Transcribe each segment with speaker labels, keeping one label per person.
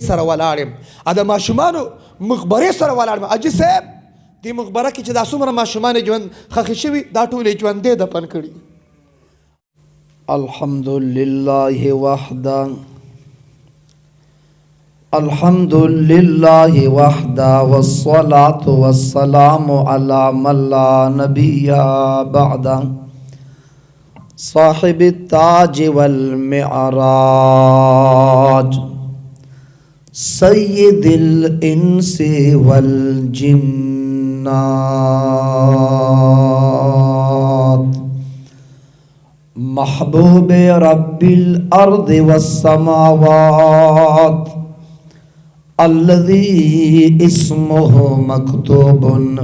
Speaker 1: سره ولاړم د ماشومانو مقبرې سره ولاړم اجي صاحب دې مقبره کې چې دا څومره ماشومان ژوند ښخې شوي دا ټول یې ژوندی دفن کړي.
Speaker 2: الحمد لله وحده الحمد لله وحده والصلاة والسلام على من لا نبي بعده صاحب التاج والمعراج سيد الإنس والجنات محبوب رب الأرض والسماوات الذي اسمه مكتوب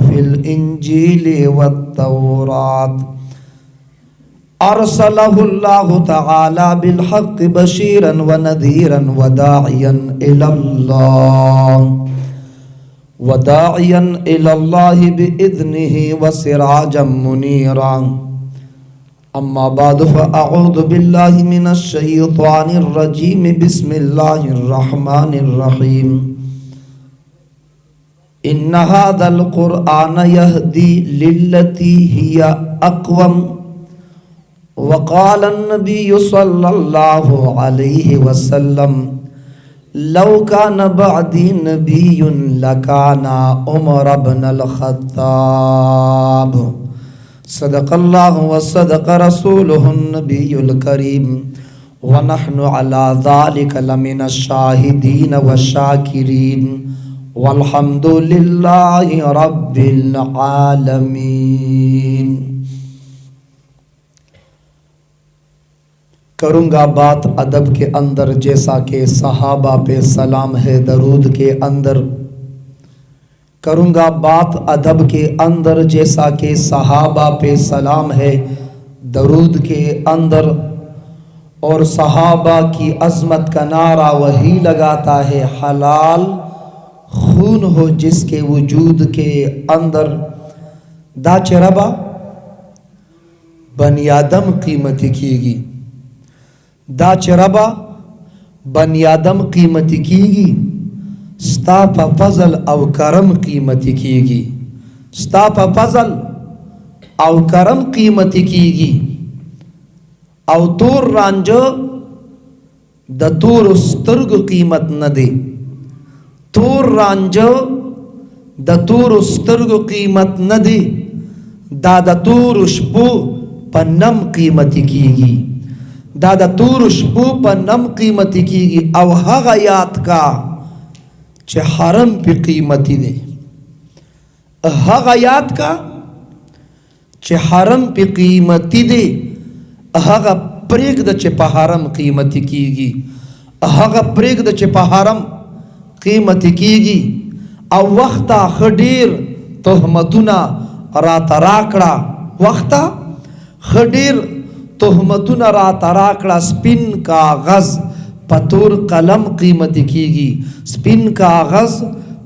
Speaker 2: في الإنجيل والتوراة أرسله الله تعالى بالحق بشيرا ونذيرا وداعيا إلى الله بإذنه وسراجا منيرا. أما بعد فأعوذ بالله من الشيطان الرجيم بسم الله الرحمن الرحيم. إن هذا القرآن يهدي للتي هي أقوم وقال النبي صلى الله عليه وسلم لو كان بعدي نبي لكان عمر بن الخطاب. صدق الله وصدق رسوله النبي الكريم ونحن على ذلك لمن الشاهدين والشاكرين والحمد لله رب العالمين. करूँगा बात अदब के अंदर जैसा कि सहाबा पे सलाम है दरूद के अंदर. करूँगा बात अदब के अंदर जैसा कि सहाबा पे सलाम है दरूद के अंदर. और सहाबा की अज़मत का नारा वही लगाता है हलाल खून हो जिसके वजूद के अंदर. दा चरबा बनियादम कीमती कीगी दा चरबा बनियादम कीमती कीगी स्ता पा फजल अव करम कीमती कीगी स्ता पा फजल अव करम कीमती कीगी. अव तोर रांझो द तोर स्तर्ग कीमत न दे तोर रांझो द तोर स्तर्ग कीमत न दे दादा तोर उष्पो पन्नम कीमती कीगी दादा तोर उष्पो पन्नम कीमती कीगी. अव हगा याद का चे हरम पे कीमती दे हगायात का चे हरम पे कीमती दे हगा प्रेग द चे पहारम कीमती कीगी हगा प्रेग द चे पहारम कीमती कीगी. अव वक्ता खडीर तोहमतुना रात राकड़ा वक्ता खडीर तोहमतुना रात राकड़ा स्पिन कागज पतोर कलम कीमती कीगी स्पिन कागज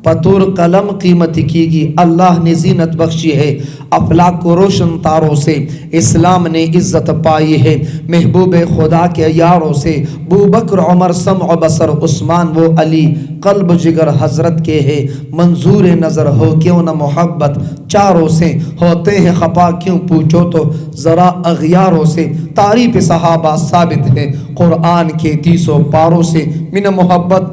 Speaker 2: पतोर कलम कीमती कीगी. अल्लाह ने जीनत बख्शी है अफलाक को रोशन तारों से इस्लाम ने इज्जत पाई है महबूब खुदा के यारों से. बू बकर उमर सम बसर उस्मान वो अली कल्ब जिगर हजरत के है मंजूर नज़र हो क्यों न मोहब्बत चारों से होते हैं खपा क्यों पूछो तो ज़रा अगियारों से. तारीफ सहाबा साबित है कुरान के 30 पारों से मिन मोहब्बत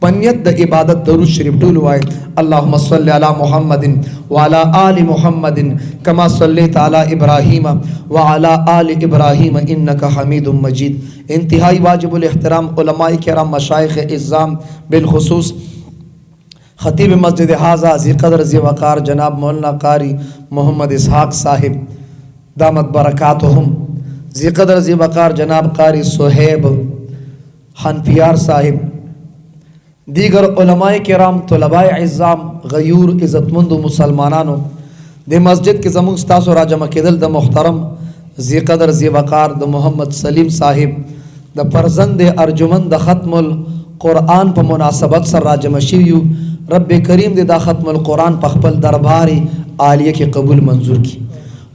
Speaker 2: पन्यत द इबादत दरूद शरीफ टूल वाए. अल्लाहुम्मा सल्लि अला मुहम्मदिन व अला आलि मुहम्मदिन कमा सल्लैता अला इब्राहीम व अला आलि इब्राहीम इन्नका हमीदुम मजीद. इंतहाई वाजिबुल एहतराम उलमाए किराम मशाइख इज़्ज़ाम बिलखुसूस खतीब मस्जिद हाजा ज़ी-क़द्र ज़ी-वक़ार जनाब मौलाना कारी मोहम्मद इसहाक़ साहिब दामत बरकातुहुम. ज़ी-क़द्र ज़ी-वक़ार जनाब कारी सुहैब हनफियार साहिब दीगर उलमाए किराम तलबाए इज़्ज़ाम गयूर इज़्ज़तमंद मुसलमानानो दे मस्जिद के ज़मुन स्तासो राजमा केदल द मुहतरम ज़ी-क़द्र ज़ी-वक़ार द मोहम्मद सलीम साहिब द फर्जंद अर्जुमन द ख़त्मुल क़ुरआन पर मुनासबत सर राजमा शियू रब करीम दे दा ख़त्मुल क़ुरआन पखपल दरबारी आलिया के कबूल मंजूर की.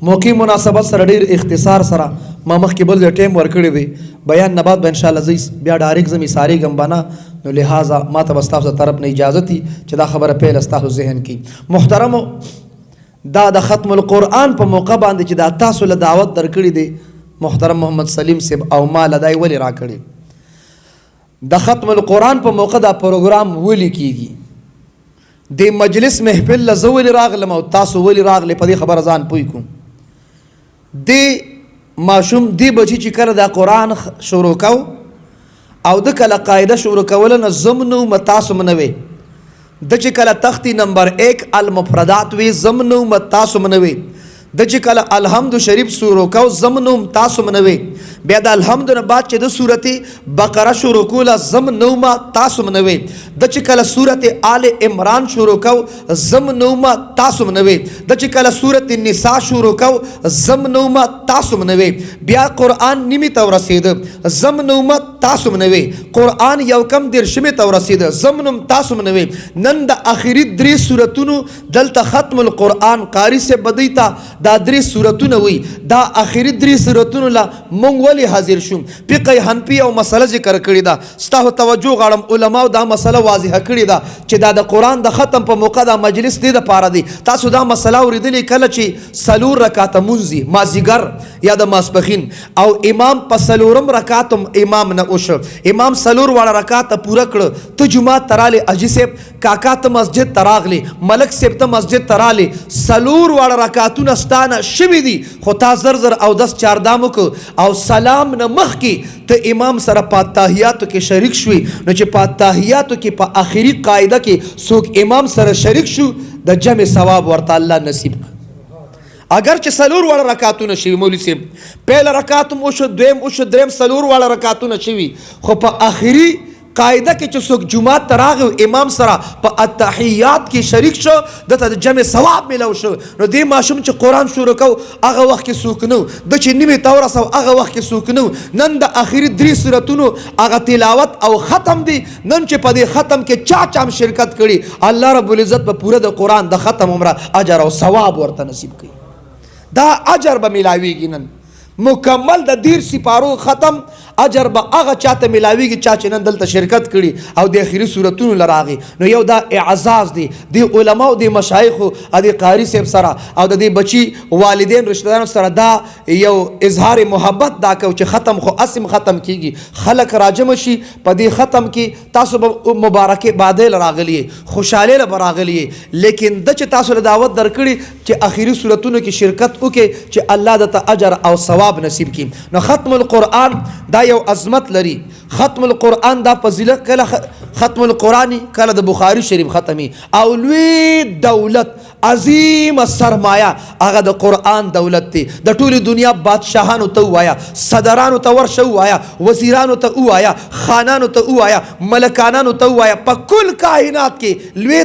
Speaker 2: मौकी मुनासबत सर ढेर इख्तिसार सरा मामख के बल टाइम वर्कड़े वे बयान नबाद इंशाअल्लाह ज़ीस बिया डायरेक्ट जमी सारी गम बना نو لہٰذا ما ته به ستاسو طرف نه اجازت وي چې دا خبره پیل ستاسو ذهن کې. محترمو دا د ختم القرآن په موقع باندې چې دا تاسو له دعوت درکړی دی محترم محمد سلیم صاحب او ما له دا یې ولې راکړی. د ختم القرآن په موقع دا پروګرام ولې کیږي؟ د مجلس محفل له زه ولې راغلم او تاسو ولې راغلی په دې خبره ځان پوه کړو. د ماشوم دی بچي چې کله دا قرآن شروع کو او د کله قاعده شروع کوله نه زمنو متاسم نه وي د چې کله تختی نمبر 1 المفردات وی زمنو متاسم نه وي د چې کله الحمد شریف شروع کو زمنو متاسم نه وي بیا د الحمد نه بعد چې د سورته بقره شروع کوله زمنو متاسم نه وي د چې کله سورته آل عمران شروع کو زمنو متاسم نه وي د چې کله سورته نساء شروع کو زمنو متاسم نه وي بیا قرآن نیمه تو رسید زمنو متاسم نه وي قرآن یو کم درشمه تو رسید زمنو متاسم نه وي نن د اخیری درې سورتونو دلته ختم القرآن قاری سے بدیتا دا درې سورتونه وي دا اخیری درې سورتونو لا مونږ ولې حاضر شوم. فقه حنفي او مسله ذکر کړې ده ستاسو توجه غواړم علماو دا مسله واضحه کړې ده چې دا د قرآن د ختم په موقع دا مجلس دی دپاره دی. تاسو دا مسله اورېدلې کله چې څلور رکعته مونځ دي مازدیګر یا د ماسپښین او امام په څلورم رکعت امام نه وشو امام څلور واړه رکعته پوره کړه ته جومات ته رالې حاجي صاحب کاکا ته مسجد ته راغلې ملک صاحب ته مسجد ته رالې څلور واړه رکعتونه ستانه شوي دي خو تا زر زر اودس چاردام وکړو او سلام نه مخکې ته امام سره په تحیاتو کې شریک شوي نو چې په تحیاتو کې په آخري قاعده کې څوک امام سره شریک شو د جمع ثواب ورته الله نصیب اگر چې څلور واړه رکعتونه شوي مولوي صاحب پیله رکعت هم وشو دویم وشو دریم څلور واړه رکعتونه شوي خو په آخري قاعده کې چې څوک جمعات ته راغی امام سره په التحیات کې شریک شو دته د جمع ثواب میلو شو. نو دې ماشوم چې قرآن شروع کو هغه وخت کې څوک نه د چې نیمې ته ورسو هغه وخت کې څوک نه نن د آخري درې سورتونو هغه تلاوت او ختم دی نن چې په دې ختم کې چا چا شرکت کړي الله رب العزت په پوره د قرآن د ختم عمره اجر او ثواب ورته نصیب کړي. دا اجر به ملاویږي نن مکمل د دیر سپارو ختم اجر به هغه چاته ملاویږي چا چې نن دلته شرکت کړي او د اخري سورتونو لراغي. نو یو دا اعزاز دی د علماو د مشایخو د قاری صاحب سره او د دې بچي والدین رشتہ دارانو سره دا یو اظهار محبت دا کو چې ختم خو اسم ختم کیږي خلق راجم شي په دې ختم کې تاسو به مبارکه بادل راغلی خوشاله راغلی لیکن د چې تاسو له دعوت درکړي چې اخري سورتونو کې شرکت وکړي چې الله د اجر او ثواب نصیب کړي. نو ختم القرآن دا یو عظمت لري. ختم القرآن دا فضیلت کله ختم القرآن کله د بخاری شریف ختمي او لوی دولت عظیم سرمایه هغه د قرآن دولت دی. د ټولي دنیا بادشاهانو ته وایا صدرانو ته ورشه وایا وزیرانو ته وایا خانانو ته وایا ملکانانو ته وایا په کل کائنات کې لوی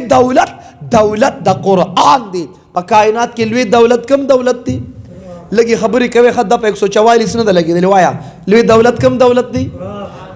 Speaker 2: دولت د قرآن دی. په کائنات کې لوی دولت کم دولت دی لګي خبرې کوي خد په 144 نه د لګي دی وایا لوی دولت کم دولت دی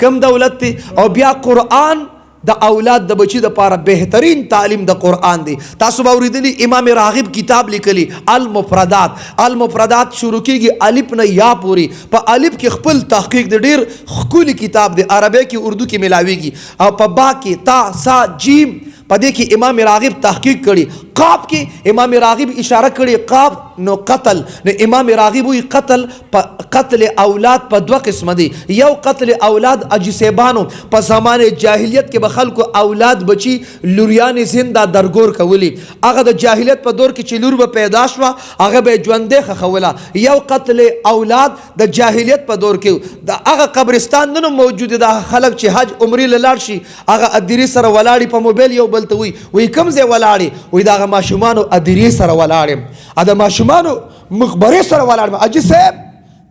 Speaker 2: کم دولت دی. او بیا قرآن د اولاد د بچی د پاره بهترین تعلیم د قرآن دی. تاسو به اوریدلی امام راغب کتاب لیکلی المفردات شروع کیږي الف نه یا پوری په الف کې خپل تحقیق د ډیر خولي کتاب دی عربی کې اردو کې ملاویږي او په با کې تا سا جیم پدې کې امام راغب تحقیق کړي قاف کې امام راغب اشاره کړي قاف نو قتل نو امام راغب وی قتل اولاد په دوه قسم دي. یو قتل اولاد اجسبانو په زمانه جاهلیت کې به خلکو اولاد بچي لوریان زنده درګور کولی هغه د جاهلیت په دور کې چې لور به پیدا شو هغه به ژوندې خخوله. یو قتل اولاد د جاهلیت په دور کې د هغه قبرستان نه موجود ده خلک چې حج عمرې لاړ شي هغه ادری سره ولاړی په موبایل یو بل ته وی کوم ځای ولاړی وی دا ماشومانو ادری سره ولاړم ادا ماشومانو مخبره سره ولاړم اجي صاحب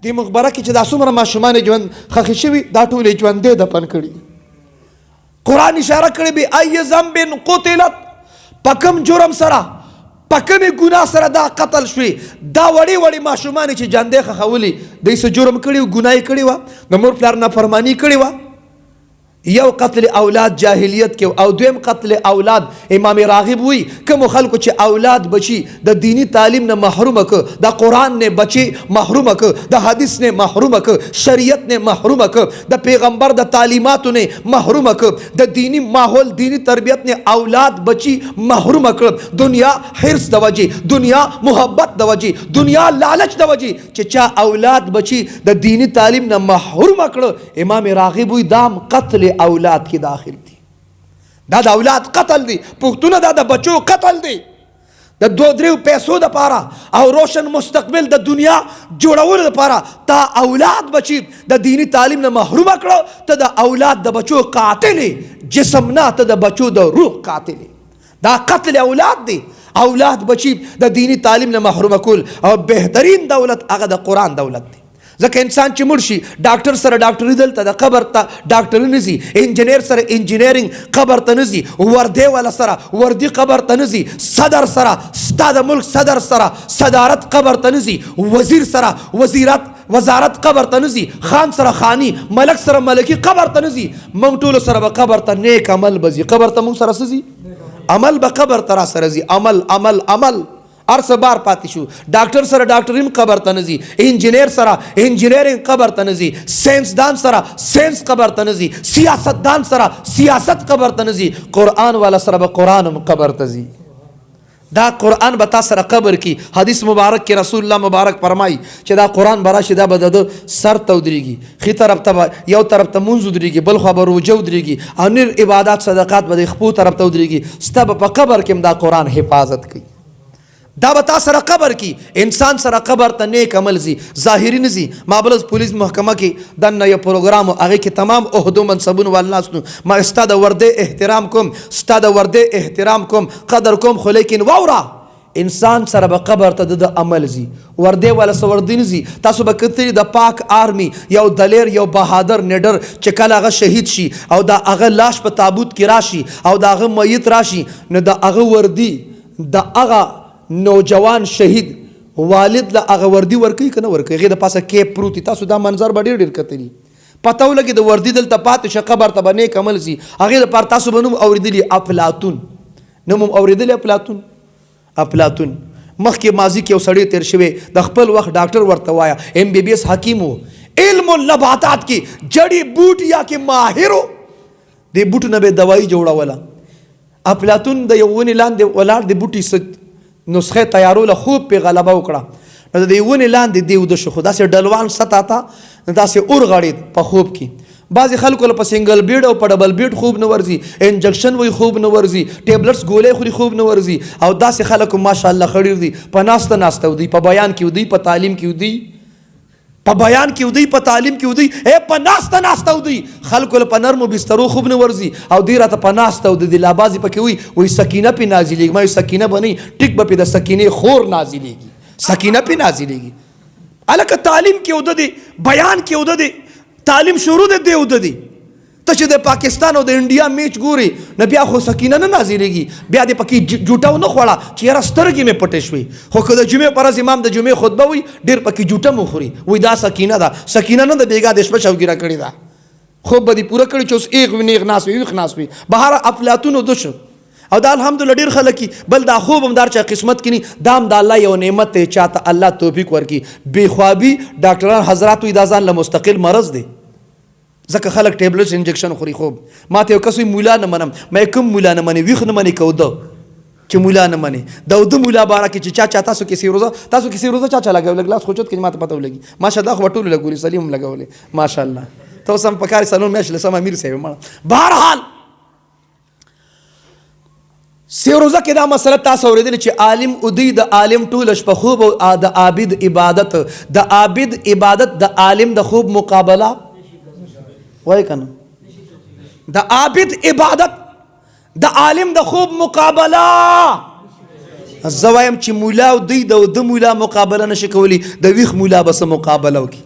Speaker 2: دی مخبره کې چې دا څومره ماشومان ژوند خخې شوي دا ټول ژوندې دفن کړي. قرآن اشاره کړي به ای ذنب قتلت پکم جرم سره پکمې ګناه سره دا قتل شوي دا وړي ماشومان چې ژوندې خخولي دوی څه جرم کړي ګناه یې کړې وه د مور پلار نافرماني کړې وه
Speaker 1: یو قتل اولاد جاهلیت کې او دویم قتل اولاد امام راغب وی کوم خلکو چې اولاد بچي د دینی تعلیم نه محروم ک د قرآن نه بچي محروم ک د حدیث نه محروم ک شریعت نه محروم ک د پیغمبر د تعلیماتو نه محروم ک د دینی ماحول دینی تربیت نه اولاد بچي محروم ک دنیا حرص د وجه دنیا محبت د وجه دنیا لالچ د وجه چې چا اولاد بچي د دینی تعلیم نه محروم کړ امام راغب وی دام قتل اولاد کې داخل دي دا د اولاد قتل دي پښتونه دا د بچو قتل دي د دو دریو پیسو د پاره او روشن مستقبل د دنیا جوړولو د پاره تا اولاد بچي د دینی تعلیم نه محروم کړو ته د اولاد د بچو قاتل جسم نه ته د بچو د روح قاتل دا قتل اولاد دی اولاد بچي د دینی تعلیم نه محروم کول او بهترین دولت هغه د قرآن دولت دی ځکه انسان چې مړ شي ډاکټر سره ډاکټري دلته د قبر ته ډاکټري نه ځي انجینیر سره انجینیرینګ قبر ته نه ځي وردی والا سره وردی قبر ته نه ځي صدر سره ستا د ملک صدر سره صدارت قبر ته نه ځي وزیر سره وزارت قبر ته نه ځي خان سره خانی ملک سره ملکی قبر ته نه ځي موږ ټولو سره به قبر ته نیک عمل به ځي قبر ته موږ سره څه ځي عمل به قبر ته را سره ځي عمل عمل عمل ارس بار پاتې شو ډاکټر سره ډاکټرین قبر ته نه ځي انجینیر سره انجینیرینګ قبر ته نه ځي ساینسدان سره ساینس قبر ته نه ځي سیاستدان سره سیاست قبر ته نه ځي قرآن والا سره به قرآن قبر ته ځي دا قرآن به تا سره قبر کی حدیث مبارک کې رسول الله مبارک فرمایي چې دا قرآن به راشي دا به د سر ته ودرېږي ښي طرف ته به یو طرف ته مونځ ودرېږي بل خوا به روژه ودرېږي او نور عبادات صدقات به د خپو طرف ته ودرېږي ستا به په قبر کې هم دا قرآن حفاظت کوي دا به تا سره قبر کی انسان سره قبر ته نیک عمل زی ظاهری نه زی ما بلز پولیس محکمه کې دنه یو پروګرام هغه کې تمام عہدو منصبون والناسنو ما ستا د ورده احترام کوم ستا د ورده احترام کوم قدر کوم خو لیکن واورا انسان سره به قبر ته د عمل زی ورده والا سوردین زی تاسو به کتلی د پاک آرمی یو دلیر یو بهادر نیډر چې کله هغه شهید شي او دا هغه لاش په تابوت کې راشي او دا هغه میت راشي نو د هغه وردی د هغه نوجوان شهید والد له هغه وردی ورکوي که نه ورکوي هغې د پاسه کیپ پروت وي تاسو دا منظر به ډېر ډېر کتلي پته ولګي د وردي دلته پاتې شه قبر ته به نیک عمل سي هغې دپاره تاسو به نوم اورېدلي افلاطون نوم هم اورېدلی افلاطون مخکې ماضي کې یو سړی تېر شوی د خپل وخت ډاکټر ورته وایه ایم بی بی ایس حکیم و علم النباتات کې جړی بوټیا کې ماهر و دې بوټو نه به دوایي جوړوله افلاطون د یو ونې لاندې ولاړ د بوټي نسخه تیارول خوب په غلبه وکړه نو د ونې لاندې دی وده شو خو داسې ډلوان ستا ته داسې اور غړېد په خوب کې بعضې خلکو له په سنګل بیډ او په ډبل بیډ خوب نه ورځي انجکشن وایي خوب نه ورځي ټیبلټس ګولۍ خوري خوب نه ورځي او داسې خلکو ماشاءالله خړیر دي په ناسته ناسته ودي په بیان کې ودي په تعلیم کې ودي په بیان کې ودی په تعلیم کې ودی په ناسته ناسته ودی خلکو له په نرمو بسترو خوب نه ورځي او دوی راته په ناسته ودي لا بعضې پکې وایي سکینه پې نازلېږي ما سکینه به نه ټیک به پې د سکینې خور نازلېږي سکینه پې نازلېږي هلکه تعلیم کې وده دی بیان کې وده دی تعلیم شروع دی دی وده دی ته چې د پاکستان او د انډیا میچ ګوري نو بیا خو سکینه نه نازلېږي بیا دې پکې جوټه ونه خوړه چې یاره سترګې مې پټې شوې خو که د جمعې په ورځ امام د جمعې خطبه وي ډېر پکې جوټه مو خوري وایي دا سکینه ده سکینه نه د بېګا د شپه شوګیره کړې ده خوب به دې پوره کړي چې اوس ایغ وي نیغ ناست وي ویښ ناست وي بهاره افلاطون وده شو او دا الحمدلله ډېر خلک بل دا خوب هم دار چا قسمت کې نه دا هم د الله یو نعمت دی چاته الله توفیق ورکړي بېخوابي ډاکټران حضرات وایي دا ځان له مستقل مرض دی ځکه خلک ټیبلټس انجکشن خوري خوب ما ته یو کس وایي مولا نه منم ما کوم مولا نه منې ویښ نه منې که وده چې مولا نه منې د وده مولا باره کې چې چا تاسو کې روزه چا لګوي لږ لاس خوچت کې ما ته پته ولګي ماشا دا خو به ټولو لګولي سلیم هم لګولې ماشاءالله ته اوس هم په کار سلون میاشتې له سم امیر صاحب مړه بهرحال سیروزه کې دا مسله تاسو اورېدلې چې عالم ادی د عالم ټوله شپه خوب او د عابد عبادت د عابد عبادت د عالم د خوب مقابله وای کنه د عابد عبادت د عالم د خوب مقابله زوایم چې مولا او د مولا مقابله نشي کولی د ویخ مولا بس مقابله وکي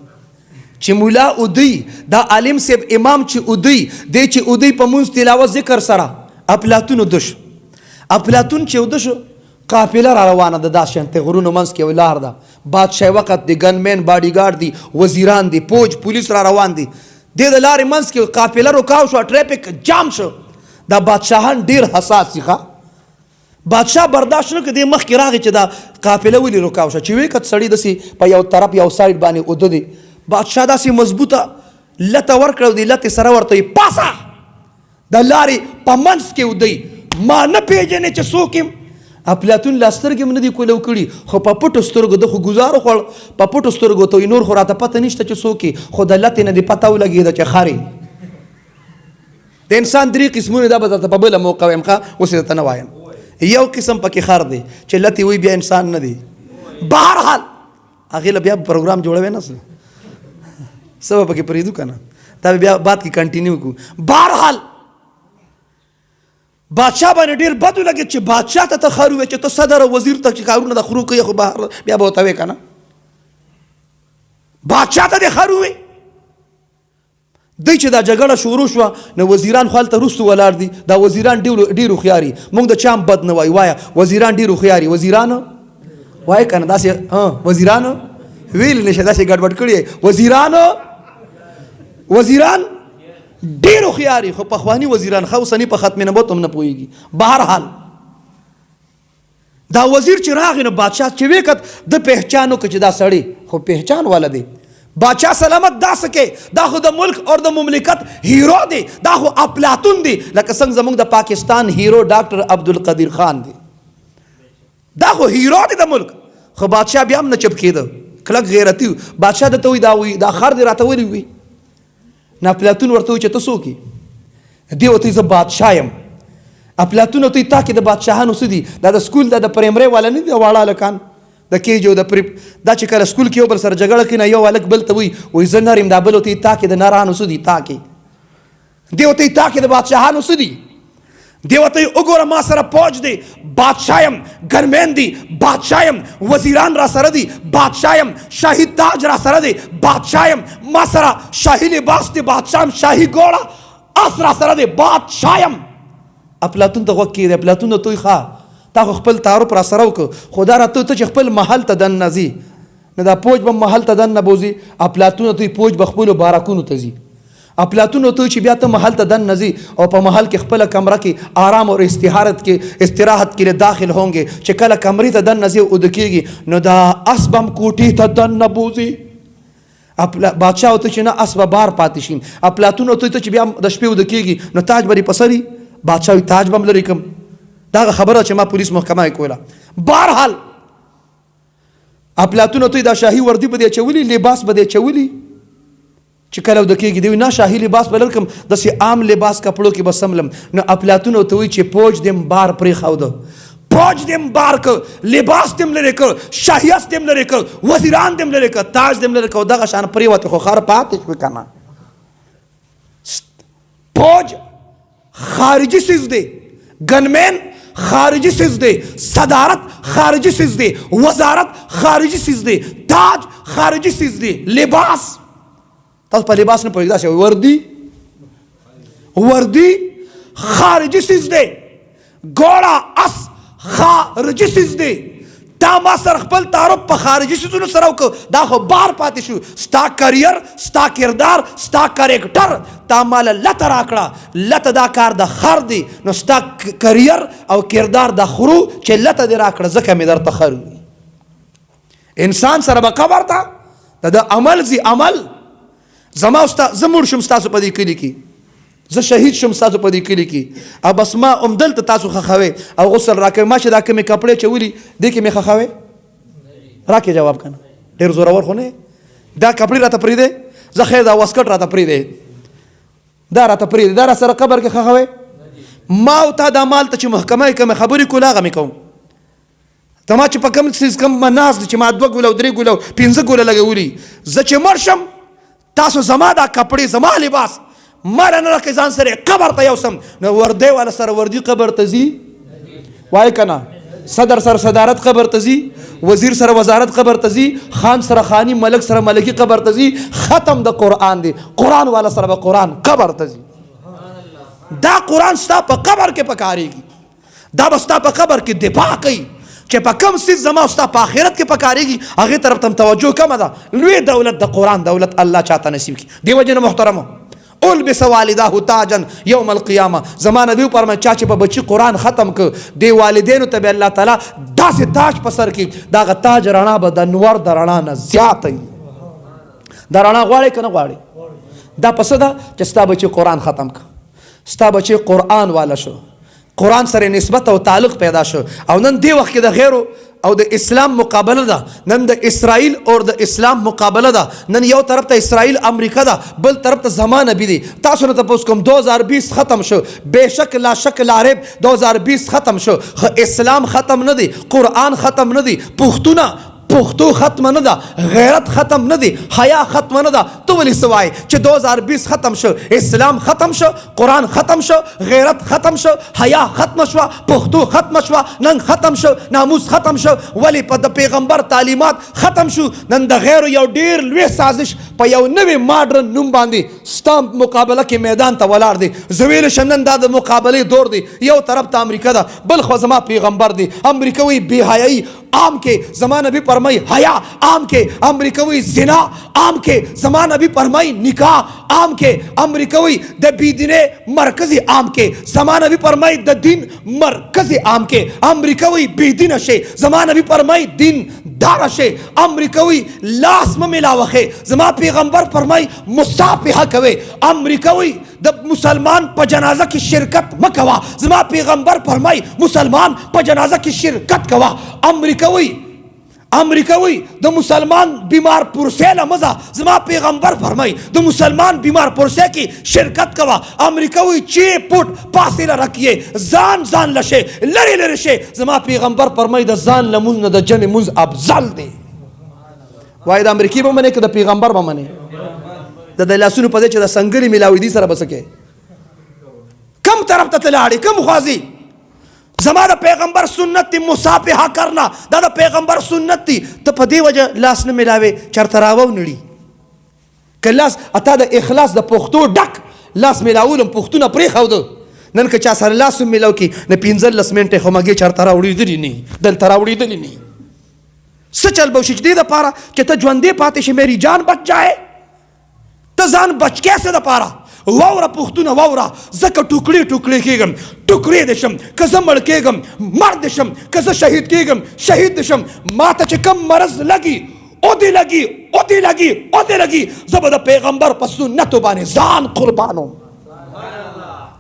Speaker 1: چې مولا او د عالم سیب امام چې ادی د چې ادی په مونږ تلاوت ذکر سره افلاطون دش افلاطون چې وده شو قافله را روانه ده دا شانتې غرونو منځ کې ولار ده بادشاه وخت دی ګنمین باډي ګارد دی وزیران دی پوج پولیس را روان دي د لارې منځ کې قافله رکاو شو ټریفک جام شو دا بادشاهان ډیر حساس دي بادشاه برداشت نه کړي مخکې راغی چې دا قافله ولې رکاو شو چې وی کت سړی داسې په یو طرف یو سایډ باندې اوده دی بادشاه داسې مضبوطه لته ورکړه دی لتې سره ورته پاسه د لارې په منځ کې ودی ما نه پیژنې چې څوک یم افلاطون لا سترګې هم نه دي کولو کړي خو په پټو سترګو ده خو ګزار وخوړ په پټو سترګو ته نور خو راته پته نشته چې څوک خو د لتې نه دې پته ولګېده چې خارې د انسان درې قسمونه دا به درته په بله موقع وایم ښه اوس یې درته نه وایم یو قسم پکې خر دی چې لتې وي بیا انسان نه دی بهرحال هغې له بیا پروګرام جوړوي نه څه به پکې پرېږدو که نه دا به بیا بعد کې کنټینیو کړو بهرحال بادشاه باندې ډېر بد ولګېد چې بادشاه ته خر ووایې چې ته صدر او وزیر ته چې کارونه د خرو کوي خو بهر بیا به ورته وایې که نه بادشاه ته دې خر ووایې دی چې دا جګړه شروع شوه نو وزیران خو هلته وروستو ولاړ دي دا وزیران ډېر هوښیار دي موږ د چا هم بد نه وایو وایه وزیران ډېر هوښیار دي وزیران وایه که نه داسې وزیران ویلی نه شي داسې ګډوډ کړي وزیران ډېر هوښیار دي خو پخواني وزیران ښه اوسني په ختم نبوت هم نه پوهېږي بهرحال دا وزیر چې راغی نو بادشاه چې ویې کت د پهچان وکړه چې دا سړی خو پهچان والا دی بادشاہ سلامت دا سکے دا خو د ملک اور د مملکت ہیرو دی دا خو افلاطون دی لکه څنګه زموږ د پاکستان هیرو ډاکټر عبدالقدیر خان دی دا خو هیرو دی د ملک خو بادشاه بیا هم نه چپ کېده کلک غیرتي بادشاه درته وایي دا خر دی راته ولې وي نه افلاطون ورته وایي چې ته څوک یې دی ورته وایي زه بادشاه یم افلاطون ورته وایي تا کې د بادشاهانو څه دي دا د سکول دا د پرایمرۍ والا نه دي واړه هلکان د کېج او د پریپ دا چې کله سکول کې یو بل سره جګړه کوي نه یو هلک بل ته وایي زه نر یم دا بل ورته وایي تا کې د نرانو څه دي تا کې دی ورته وایي تا کې د بادشاهانو څه دي دی ورته وایي وګوره ما سره فوج دی بادشاه یم ګرمین دی بادشاه یم وزیران را سره دي بادشاه یم شاهي تاج را سره دی بادشاه یم ما سره شاهي لباس دی بادشاه یم شاهي ګوړه اس را سره دی بادشاه یم افلاطون ته غوږ کېږدی افلاطون ورته وایي ښه تا خو خپل تعارف را سره وکړه خو دا راته ته چې خپل محل ته دننه ځي نو دا فوج به محل ته دننه بوځي افلاطون ته فوج به خپلو بارکونو ته ځي افلاطون ته چې بیا ته محل ته دننه ځي او په محل کې خپله کمره کې آرام اور استراحت کې داخل هونګې چې کله کمرې ته دننه ځي اوده کېږي نو دا اس به هم کوټې ته دننه بوځي بادشاه ورته چې نه اس به بار پاتې شي افلاطون ته چې بیا د شپې اوده کېږي نو تاج به دې په سر وي بادشاه وایي تاج به هم لرې کړم دا خبره چې ما پولیس محکمه یې کوله بهرحال افلاطون ته دا شاهي وردي به دې اچولي لباس به دې اچولي چې کله وده کېږي دی نه شاهي لباس به لرکم داسې عام لباس کپړو کې به سملم نو افلاطون ته وایي چې فوج دې بار پرېښوده فوج دې بار کړ لباس دې لرې کړ شاهیت دې لرې کړ وزیران دې لرې کړ تاج دې لرې کړ دغه شان پرېوته خو خر پاتې شوې که نه فوج خارجي څیز دی ګنمین خارجي څیز دی صدارت خارجي څیز دی وزارت خارجي څیز دی تاج خارجي څیز دی لباس تاسو په لباس نه پوهېږئ داسې وردي خارجي څیز دی ګوړه اس خارجي څیز دی تا ما سره خپل تعارف په خارجي څیزونو سره وکړ دا خو بار پاتې شو ستا کریر ستا کردار ستا کرکټر تا ماله لته راکړه لته دا کار د خر دی نو ستا کریر او کردار د خرو چې لته دې راکړه ځکه مې درته خر وي انسان سره به قبر ته د عمل زی عمل زما زه مړ شم ستاسو په دې کلي کې زه شهید شم ستاسو په دې کلي کې او بس ما همدلته تاسو خښوئ او غسل راکوئ ما چې دا کومې کپړې چولي دې کې مې خښوئ راکې جواب که نه ډېر زورور خو نه دا کپړې راته پرېږدی زه خیر دا واسکټ راته پرېږدی دا راته پرېږدی دا را سره قبر کې خښوئ ما او تا دا مال ته چې محکمه یې کومې خبرې کول هغه مې کوم ته ما چې په کوم څیز کوم ناست دی چې ما 2 ګوله او 3 ګوله او 5 ګوله لګولي زه چې مړ شم تاسو زما دا کپړې زما لباس مړه نه راکړئ ځان سره قبر ته یوسم نو وردی والا سره وردي قبر ته ځي وایي که نه صدر سره صدارت قبر ته ځي وزیر سره وزارت قبر ته ځي خان سره خاني ملک سره ملکي قبر ته ځي ختم د قرآن دی قرآن والا سره به قرآن قبر ته ځي دا قرآن ستا په قبر کې پکارېږي دا به ستا په قبر کې دفاع کوي چې په کوم څیز زما او ستا په آخرت کې پکارېږي هغې طرف ته توجه کمه ده لوی دولت د قرآن دولت الله چاته نصیب کړي دې وجې نه محترمو البس والداه تاجا یوم القیامه. زما نبی فرمایي چا چې په بچي قرآن ختم ک دی والدینو ته به الله تعالی داسې تاج په سر کړي دغه تاج رڼا به د نور د رڼا نه زیاته وي. دا رڼا غواړې که نه غواړې؟ دا په څه ده چې ستا بچي قرآن ختم ک، ستا بچي قرآن والا شو، قرآن سره نسبت او تعلق پیدا شو. او نن دی وخت کې د غیرو او د اسلام مقابله ده، نن د اسرائیل او د اسلام مقابله ده. نن یو طرف ته اسرائیل امریکا ده، بل طرف ته زمان نبی دی. تاسو نه تپوس کوم 2020 ختم شو، بېشک لا شک لا ریب 2020 ختم شو، خو اسلام ختم نه دی، قرآن ختم نه دی، پښتو ختم نه ده، غیرت ختم نه دی، حیا ختم نه ده. تو ولې څه وایې چې 2020 ختم شو، اسلام ختم شو، قرآن ختم شو، غیرت ختم شو، حیا ختم شوه، پښتو ختم شوه، نن ختم شو، ناموس ختم شو. ولې په د پیغمبر تعلیمات ختم شو. نن د غیرو یو ډیر لوی سازش په یو نوی ماډرن نوم باندې ستا مقابله کې میدان ته ولاړ دی. زه ویلی شم نن دا د مقابلې دور دی. یو طرف ته امریکا ده، بل خو زما پیغمبر دی. امریکا وایي بې حیایي عام کې، زما نبی فرمایي حیا عام کې. امریکا وایي زنا عام کې، زما نبی فرمایي نکاح عام کې. امریکا وایي د بېدینۍ مرکزي عام کې، زما نبی فرمایي د دین مرکزي عام کې. امریکا وایي بېدینه شي، زما نبی فرمایي دین داره شي. امریکا وایي لاس مه میلاوخې، زما پیغمبر فرمایي مصافحه کوئ. امریکا وایي د مسلمان په جنازه کې شرکت مه کوه، زما پیغمبر فرمایي مسلمان په جنازه کې شرکت کوه. امریکا وایي د مسلمان بیمار پرسې له مه ځه، زما پیغمبر فرمایي د مسلمان بیمار پرسې کې شرکت کوه. امریکا وایي چې پټ فاصله رکیې، ځان لشي، لرې شي. زما پیغمبر فرمایي د ځان لمونځ نه د جمع مونځ افضل دی. وایي د امریکې به منې که د پیغمبر به منې؟ د لاسونو په ځای چې د سنګلې میلاوي دي سره به څه کوې؟ کم طرف ته تلاړې، کم خوازي؟ زما د پیغمبر سنت دی مصافحه کرنا، دا د پیغمبر سنت دی. ته په دې وجه لاس نه میلاوې چېرته راوو نړي که لاس اتا د اخلاص د پښتو ډک لاس میلاولم پښتونه پرېښوده. نن که چا سره لاس هم میلاو کړي نه 15 منټې خو مګې چېرته راوړېدلي نه، دلته راوړېدلي نه. څه چل به وشي چې دې دپاره چې ته ژوندی پاتې شي، میری جان بچ جائے. ته ځان بچ کې څه دپاره؟ واوره پښتونه واوره، ځکه ټوکړې کېږم، ټوکړې دې شم. که زه مړ کېږم مړ دې شم، که زه شهید کېږم شهید دې شم. ما ته چې کم مرض لګي او دې لګي، زه به د پیغمبر په سنتو باندې ځان قربانوم.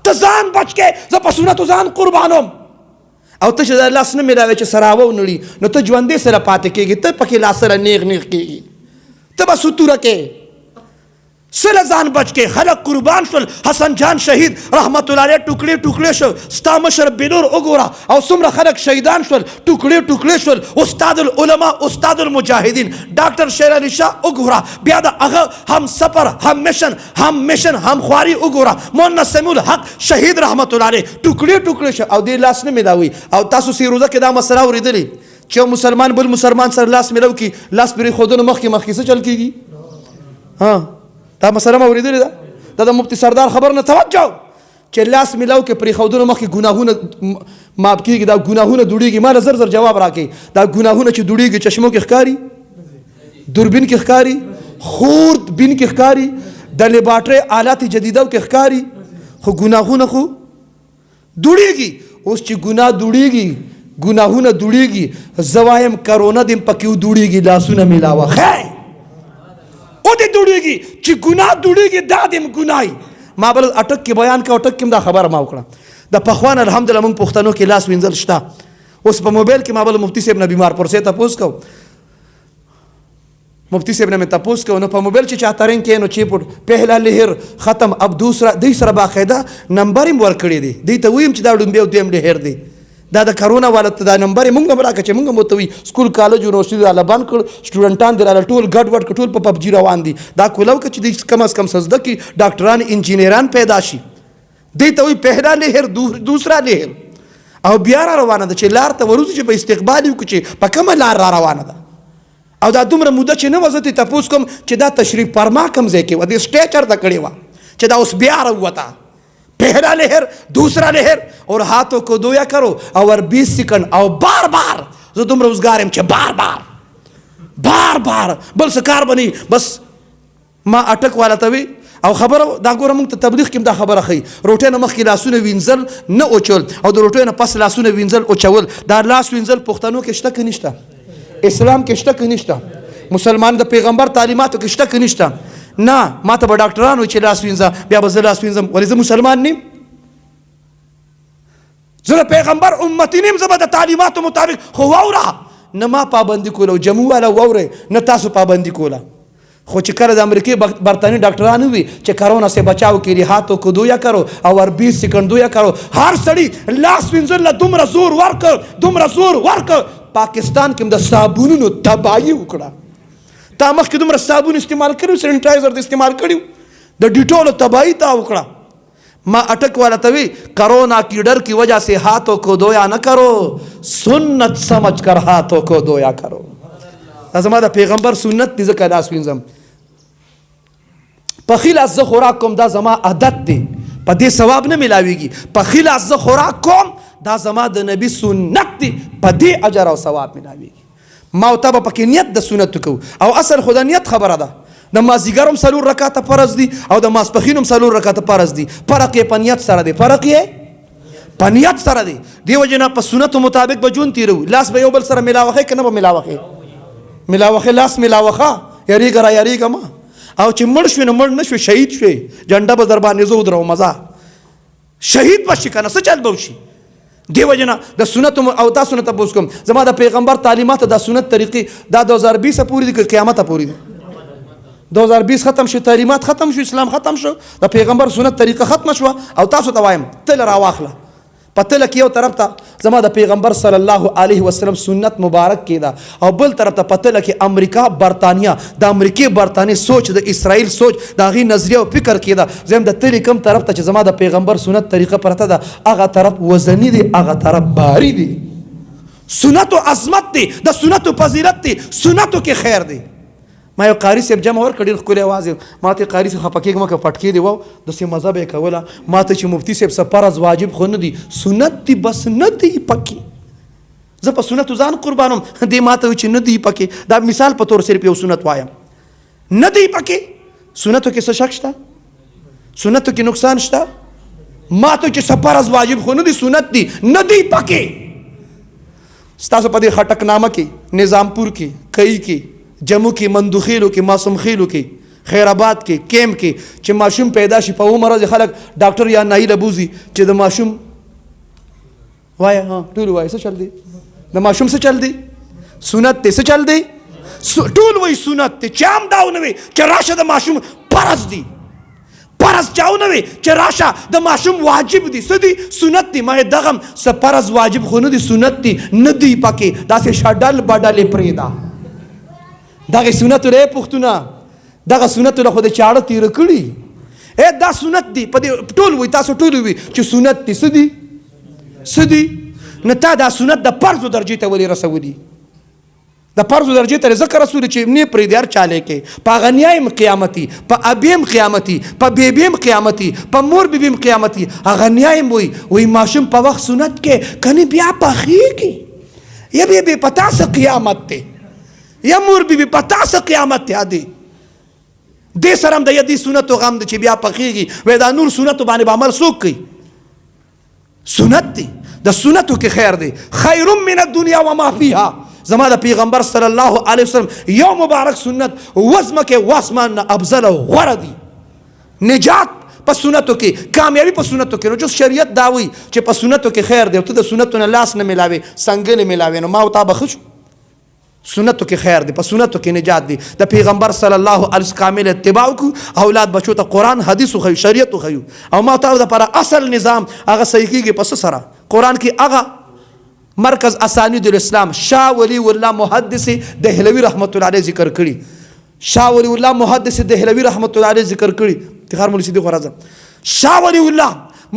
Speaker 1: ته ځان بچ کې، زه په سنتو ځان قربانوم. او ته چې د لاس نه میلاوې چې سراوه ونړي نو ته ژوندې سره پاتې کېږي، ته پکې لاس سره نیغ کېږي، ته به ستوره کې. سره ځان بچ کې خلک قربان شول. حسن جان شهید رحمت الله علیه ټوکړې شو. ستا مشر بلور وګوره او څومره خلک شهیدان شول، ټوکړې شول. استاد العلماء، استاد المجاهدین ډاکټر شیر علي شاه وګوره. بیا د هغه هم سفر، هم مشن، هم خواري وګوره. مولانا سمیع الحق شهید رحمت الله علیه ټوکړې شو او دې لاس نه میلاوي. او تاسو سیروزه کې دا مسله اورېدلې چې مسلمان بل مسلمان سره لاس میلاو کړي، لاس پرې ښودنه مخکې څه چل کېږي؟ دا مسله مې اورېدلې ده. دا د مفتی سردار خبر نه توجه چې لاس میلاو کې پرېښودنو مخکې ګناهونه معاف کېږي. دا ګناهونه دوړېږي. ما له زر جواب راکړئ. دا ګناهونه چې دوړېږي چشمو کې ښکاري، دوربین کې ښکاري، خورد بین کې ښکاري، د لیبارټرۍ آلات جدیدو کې ښکاري، خو ګناهونه خو دوړېږي. اوس چې ګناه دوړېږي، ګناهونه دوړېږي، زه وایم کرونا دې پکې ودوړېږي، لاسونه میلاوه خیر او دې دوړېږي چې ګناه دوړېږي، دا دې ګناهي. ما بل اټک کې بیان کا، اټک کې دا خبره ما وکړه. د پخوان الحمدلله موږ پښتنو کې لاس وینځل شته. اوس په موبایل کې ما بل مفتی صاحب نه بیمار پرسې تپوس کو، مفتی صاحب نے میں تپوس کو نو په موبایل چې چاته رنګ کې نو چې پټ پهلا لهر ختم اب دوسرا دې سره باقاعده نمبر هم ورکړی دی. دې ته ویم چې دا ډومبه او دیم لهر دی. دا د کرونا والا ته دا نمبر موږ هم راکړه چې موږ هم ورته وي سکول کالج یونیورسټي راله بند کړ، سټوډنټان دې راله ټول ګډ وډ ټول په پبجي روان دي. دا کولاو که چې دې کم از کم سزده کې ډاکټران انجینران پیدا شي. دې ته وایي پهلا لهر دوسرا لهر. او بیا را روانه ده چې لار ته وروځي چې په استقبال یې وکړو چې په کومه لار را روانه ده. او دا دومره موده چې نه وه زه ترې تپوس کوم چې دا تشریف فرما کوم ځای کې وه، دې سټې چېرته کړې وه چې دا اوس بیا راووته. پہلا لہر دوسرا لہر اور ہاتھوں کو دویا کرو اور 20 سیکنڈ اور بار بار زه دومره روزګار یم چې بار بار بل څه کار به نه بس ما اټک والا ته وي او خبره دا ګوره موږ ته تبلیغ کې دا خبره ښیي روټۍ نه مخکې لاسونه وینځل نه اوچول او د روټۍ نه پس لاسونه وینځل اوچول دا لاس وینځل پښتنو کې شته که نشته اسلام کې شته که نشته مسلمان د پیغمبر تعلیماتو کې شته که نشته نه ما ته به ډاکټران وایي چې لاس وینځه بیا به زه لاس وینځم ولې زه مسلمان نیم زه د پیغمبر امتی نیم زه به د تعلیماتو مطابق خو واوره نه ما پابندي کوله او جمهور والا واورئ نه تاسو پابندي کوله خو چې کله د امریکې برطانوي ډاکټران وي چې کرونا سے بچاو کے لیے ہاتھوں کو دھویا کرو اور 20 سیکنڈ دھویا کرو هر سړي لاس وینځل له دومره زور ورکړ پاکستان کې هم د صابونونو تباهي وکړه تا مخکې دومره صابون استعمال کړي سینیټایزر د استعمال کړي د ډیټولو تباهي تا وکړه ما اٹک والا توی کرونا کی ڈر کی وجہ سے ہاتھوں کو دھویا نہ کرو سنت سمجھ کر ہاتھوں کو دھویا کرو دا زما د پیغمبر سنت دي ځکه لاس وینځم پخی لاس زه خوراک کوم دا زما عادت دی په دې ثواب نه ملاویږي پخی لاس زه خوراک کوم دا زما د نبی سنت دی په دې اجر او ثواب ملاویږي ما او ته به پکې نیت د سنت کوو او اصل خو د نیت خبره ده د مازدیګر هم 4 رکعاته فرض دي او د ماسپښین هم 4 رکعاته فرض دي فرق یې په نیت سره دی فرق یې په نیت سره دی دې وجې نه په سنتو مطابق به ژوند تېروو لاس به یو بل سره ملاوښئ که نه به ملاوښئ ملاوخه لاس ملاوخه یریګه را یریګه ما او چې مړ شوې نو مړ نه شوې شهید شوې جنډه به در باندې زه ودرو مزه شهید به شي که نه څه چل به وشي دې وجې نه د سنتو او تاسو نه تپوس کوم زما د پیغمبر تعلیمات دا سنت طریقې دا 2020 پورې دي که قیامته پورې دي 2020 ختم شو تعلیمات ختم شو اسلام ختم شو د پیغمبر سنت طریقه ختم شو او تاسو ته وایم تل راواخله په تله کې یو طرف ته زما د پیغمبر صلی الله علیه وسلم سنت مبارک کېده او بل طرف ته په تله کې امریکا برطانیه د امریکې برطانیې سوچ د اسرائیل سوچ د هغې نظریه او فکر کېده زه هم د تلې کوم طرف ته چې زما د پیغمبر سنت طریقه پرته ده هغه طرف وزني دی هغه طرف باری دی سنتو عظمت دی د سنتو فضیلت دی سنتو کې خیر دی ما یو قاری صاحب جمع ورکړ ډېر ښکلی اواز یې ما ته خفه کېږم که پټکې دی وو داسې مزه به یې کوله ما ته چې مفتي صاحب څه فرض واجب خو نه دي سنت دي بس نه دی پکې زه په سنتو ځان قربانوم دې ما ته وایي چې نه دی پکې دا مثال په طور صرف یو سنت وایم نه دی پکې سنتو کې څه شک شته سنتو کې نقصان شته ما ته چې څه فرض واجب خو نه دي سنت دي نه دی پکې ستاسو په دې خټکنامه کې نظامپور کې کئی کې جموں کې مندوخیلو کې معصوم خیلو کې خیر آباد کې کیمپ کې چې ماشوم پیدا شي په عمر ورځ خلک ډاکټر یا نایل ابوزي چې د ماشوم وای ها ټول وای څه چل دی د ماشوم څه چل دی سنت ته څه چل دی ټول وای سنت ته چام داو نه وي چې راشه د ماشوم فرض دی فرض چاو نه وي چې راشه د ماشوم واجب دي څه دي سنت دي ما دغم څه فرض واجب خو نه دي سنت دي نه دی پکې داسې شډل بډلې پرېږده دغه سنتو له پښتونه دغه سنتو له خو د چاړه تېره کړي دا سنت دي په دې ټول وایي تاسو ټول وایي چې سنت دي څه دي څه دي نه تا دا سنت د فرضو درجې ته ولې رسولي د فرضو درجې ته ځکه رسولي چې نه پرېږدي هر چا لیکې په هغه نیایم قیامتي په ابیم قیامتي په بیبیم قیامتي په مور بیبیم قیامتي هغه نیایم وایي ماشوم په وخت سنت کې کني بیا پخېږي یا بیا بې پتا څه قیامت دی یا مور بیبي پتا څه قیامت دی دې سره هم د یدي سنتو غم دی چې بیا پخېږي وایي دا نور سنتو باندې به عمل څوک کوي سنت دی د سنتو کې خیر دی خیر من الدنیا وما فیها زما د پیغمبر صلی الله علیه وسلم یو مبارک سنت وزمکه واسمان افضل او غوره دی نجات په سنتو کې کامیابی په سنتو کې نو جو شریعت دا وایي چې په سنتو کې خیر دی او ته د سنتو نه لاس نه ملاوي څنګه ملاوي نو ما او تا بخښو سنتو کې خیر دی په سنتو کې نجات دی د پیغمبر صلی الله علیه وسلم کامل اتباع کو اولاد بچو ته قرآن حدیث خو شریعت خو او ما ته د پر اصل نظام هغه صحیح کېږي پس سره قرآن کې هغه مرکز اسانید الاسلام شاه ولی الله محدث دهلوی رحمت الله علیه ذکر کړي شاه ولی الله محدث دهلوی رحمت الله علیه ذکر کړي تخار مولوی سیدی خرازه شاه ولی الله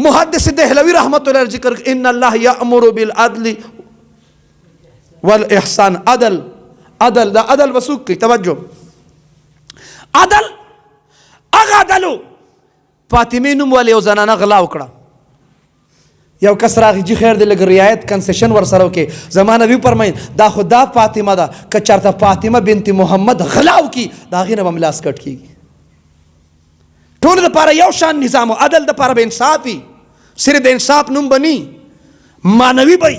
Speaker 1: محدث دهلوی رحمت الله علیه ذکر ان الله یامر بالعدل والاحسان عدل دا عدل وسوک کی توجہ عدل اغه عدلو فاطمه نوم ولې یو زنانه غلا وکړه یو کس راغی چې خیر دې لږ رعایت کنسیشن ورسره وکړي زما نبي فرمایي دا خو دا فاطمه ده که چېرته فاطمه بنت محمد غلا وکړي د هغې نه به هم لاس کټ کېږي ټولو دپاره یو شان نظام و عدل دپاره به انصاف وي صرف د انصاف نوم به نی معنوي به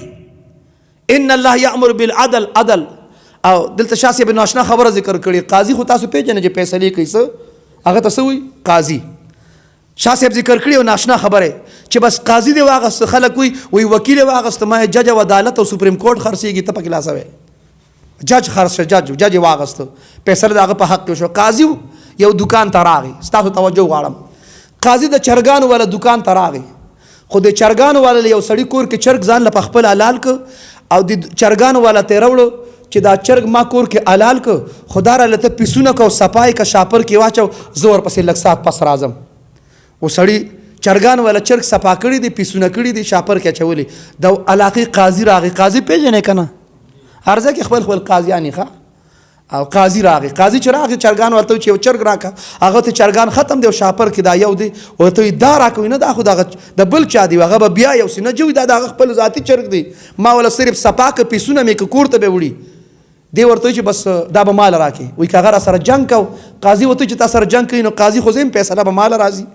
Speaker 1: ان الله یامر بالعدل عدل او دلته شاه صاحب ناشنا خبره ذکر کړې قاضي خو تاسو پیژنئ چې فیصلې کوي څه هغه ته څه وایي قاضي شاه صاحب ذکر کړي او ناشنا خبره چې بس قاضي دی واغست خلک وی وکیل واغست ما جج او عدالت او سپریم کورټ خرڅېږي ته پکې لاس وې جج خرڅ جج واغست فیصله د هغه په حق کې شو قاضي یو دکان ته راغی ستاسو توجه غواړم قاضي د چرګانو والا دکان ته راغی خو د چرګانو والا یو سړی کور کې چرګ ځان له خپل حلال ک او د چرګانو والا ته راوړو چې دا چرګ ما کور کې حلال ک خدا را لته پیسونه کو صفای کا شاپر کې واچو زور پسې لږ سات پس راځم و سړی چرګان والا چرګ صفا کړي دي پیسونه کړي دي شاپر کې چولې د علاقې قاضي راغی قاضي پیژنې کنه هرځه کې خپل قاضیانی ښه او قاضي راغی قاضي چې راغی چرګان ورته چې یو چرګ راکا هغه ته چرګان ختم دی او شاپر کې دا یو دی ورته دا راکوي نه دا خو د بل چا دی هغه بیا یو سینه جوړ دا خپل ذاتی چرګ دی ما ولا صرف صفا ک پیسونه مې کور ته به وړي دی ورته چې بس دا به مال راکې وای کاغه سره جنگ کو قاضي ورته چې تاسو سره جنگ کوي نو قاضي خو زم پیسې به مال راځي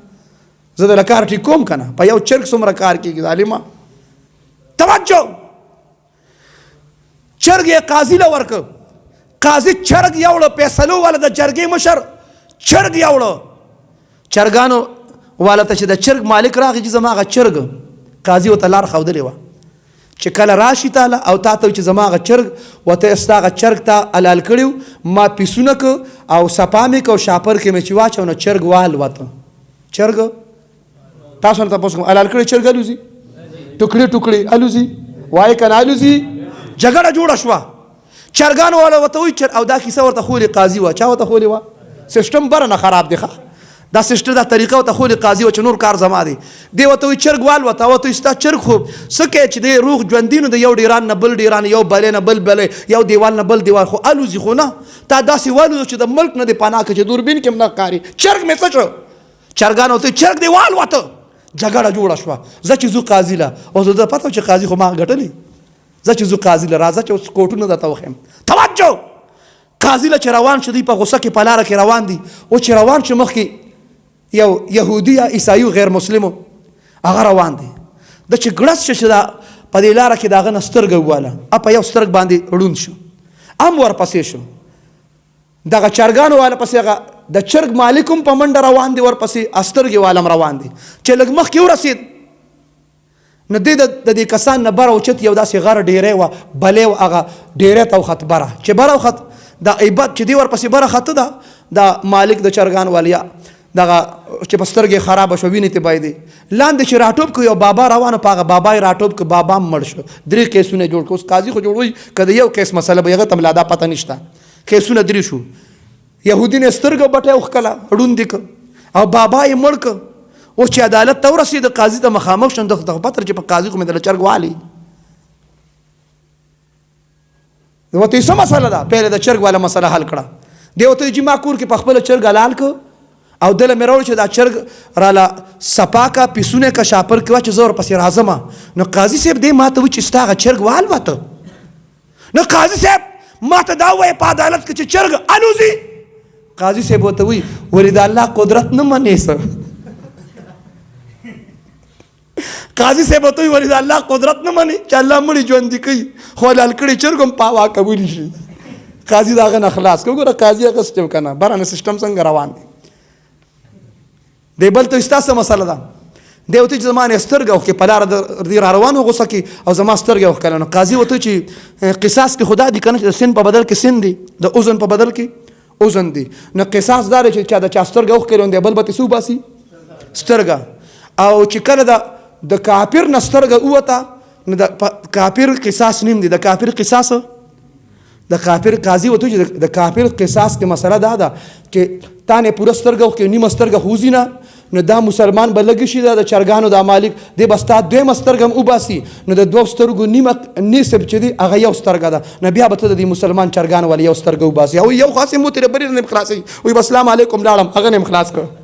Speaker 1: زه د لکار ټیک کوم کنه په یو چرګ څومره کار کېږي ظالما توجه چرګ یې قاضي له ورک قاضي چرګ یوړه فیصلو والا د جرګې مشر چرګ یوړه چرګانو والا ته چې د چرګ مالک راغی چې زما هغه چرګ قاضي ورته لار ښودلې وه چې کله راشي تاله او تا ته چې زما هغه چرګ ورته ستا هغه چرګ ته حلال کړي ما پیسونه که او صفا مې که او شاپر کې مې چې واچو نو چرګ والوته چرګ تاسو نه تاسو کوم حلال کړي چرګ الوزي ټوکړي ټوکړي الوزي وای کنه الوزي جګړه جوړه شوه چرګان والا ورته وایي او دا کیسه ورته خولي قاضي وه چا ورته خولي وه سیسټم بره نه خراب دی دا سیسټم دا طریقه ورته خولي قاضي وه چې نور کار زما دی دی ورته وایي چرګ والوته ورته وایي ستا چرګ خو څه کوې چې دی روغ ژوندي نو د یو ډیران نه بل ډیران یو بلې نه بل بلې یو دیوال نه بل دیوال خو الوزي خو نه تا داسې والوزو چې د ملک نه دی پناه که چې دوربین کې هم نه ښکاري چرګ مې څه شو چرګان ورته چرګ دی والوته جګړه جوړه شوه زه چې زو قاضي له اوس د پته چې قاضي خو ما ګټلی زه چې زو قاضي له راځه چې اوس کوټونه درته وښیم توجه قاضي له چې روان شو دوی په غوسه کې په لاره کې روان دي او چې روان شو مخکې یو یهودي یا عیسایي غیر مسلمو هغه روان دي د چې ګړس چې دا په دې لاره کې د هغه نه سترګه وواله په یو سترګ باندې ړوند شو ام ورپسې شو دغه چرګانو والا پسې هغه د چرګ مالک هم په منډه روان دي ورپسې استرګې والم روان دي چې لږ مخکې ورسېد نو دی د دې کسان نه بره اوچت یو داسې غر ډیری وه بلې و هغه ډیری ته وخت بره چې بره وخت د عیبت چې دی ورپسې بره خته ده د مالک د چرګان والیا دغه چې په سترګې خرابه شو وینې ته بایدې لاندې چې راټوپ کړو یو بابا روانه په هغه بابا یې راټوپ کړو بابا هم مړ شو 3 کیسونه جوړ کړو اوس قاضي خو جوړوي که د یو کیس مسله به هغه ته لا دا پته نشته کیسونه 3 شو یهودي نه سترګه بټه وښکله ړوند دي او بابا یې مړ که اوس چې عدالت ته ورسېد قاضي ته مخامخ شو دغه پتر چې په قاضي خو مې دله چرګ والي ورته څه مسله ده پهله د چرګ والا مسله حل کړه دی ورته چې ما کور کې په خپله چرګ حلال که او دله مې راوړ چې دا چرګ راله صفا کا پیسونه کا شاپر کې واچې زه ورپسې راځم نو قاضي صاحب دی ما ته وایي چې ستا هغه چرګ والوته نو قاضي صاحب ما ته دا ووایه په عدالت کې چې چرګ الوزي قاضي صاحب ورته وایي ولې د الله قدرت نه منې څه قاضي صاحب ورته وایي ولې د الله قدرت نه منې چې الله مړي ژوندي کوي خو حلال کړي چرګ هم په هوا کولی شي قاضي د هغه نه خلاص کړه ګوره قاضي هغه سیسټم که نه بره نه سیسټم څنګه روان دی دی بل ته ستا څه مسله ده دی ورته چې زما نه سترګه وښکې په لاره دې را روان و غوسه کې او زما سترګه وښکله نو قاضي ورته چې قصاص کې خدا دي که نه چې د سن په بدل کې سن دی د اذن په بدل کې اذن دی نو قصاص دا دی چې چا د چا سترګه وښکلې دی بل به ترې څه وباسي سترګه او چې کله د کافر نه سترګه ووته نو د کافر قصاص نیم دی د کافر قصاص د کافر قاضي ورته چې د کافر قصاص کې مسله دا ده چې تا نه پوره سترګه وښکې نیمه سترګه خوځي نه نو دا مسلمان به لږ شي د چرګانو دا مالک دی به ستا دویمه سترګه هم وباسي نو د 2 سترګو نیمه نصف چې دی هغه یو سترګه ده نو بیا به ته د دې مسلمان چرګان والا یو سترګه وباسي او یو خاص مو ترې بلې نه خلاصوي وایي السلام علیکم لاړم هغه نه خلاص کړ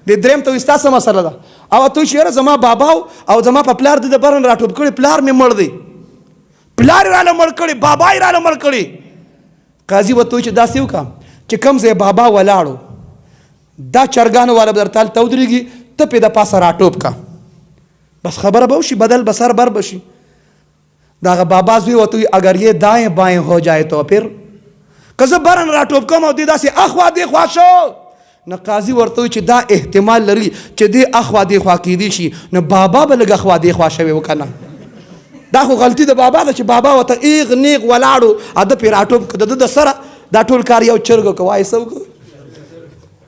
Speaker 1: د دریم ته ستا څه مسله ده او ته چې یاره زما بابا او زما په پلار د بره نه راټوپ کړي پلار مې مړ دی پلار یې راله مړ کړي بابا یې راله مړ کړي قاضي ورته وایي چې داسې وکړه چې کوم ځای بابا ولاړو دا چرګانو والا به درته هلته ودرېږي ته پې د پاسه راټوپ کا بس خبره به وشي بدل به سر بر بشي د هغه بابا زوی ورته وایي اگر یہ دائیں بائیں ہو جائے تو پھر که زه برن راټوپ کوم او دې داسې اخوا دې خوا شو نو قاضي ورته وایي چې دا احتمال لري چې دې اخوا دې خوا کیدی شي نو بابا به لږ اخوا دې خوا شوی و که نه دا خو غلطي د بابا ده چې بابا ورته ایغ نیغ ولاړو اده پې راټوپ که د ده د سره دا ټول کار یو چرګ که وایي څه وکړو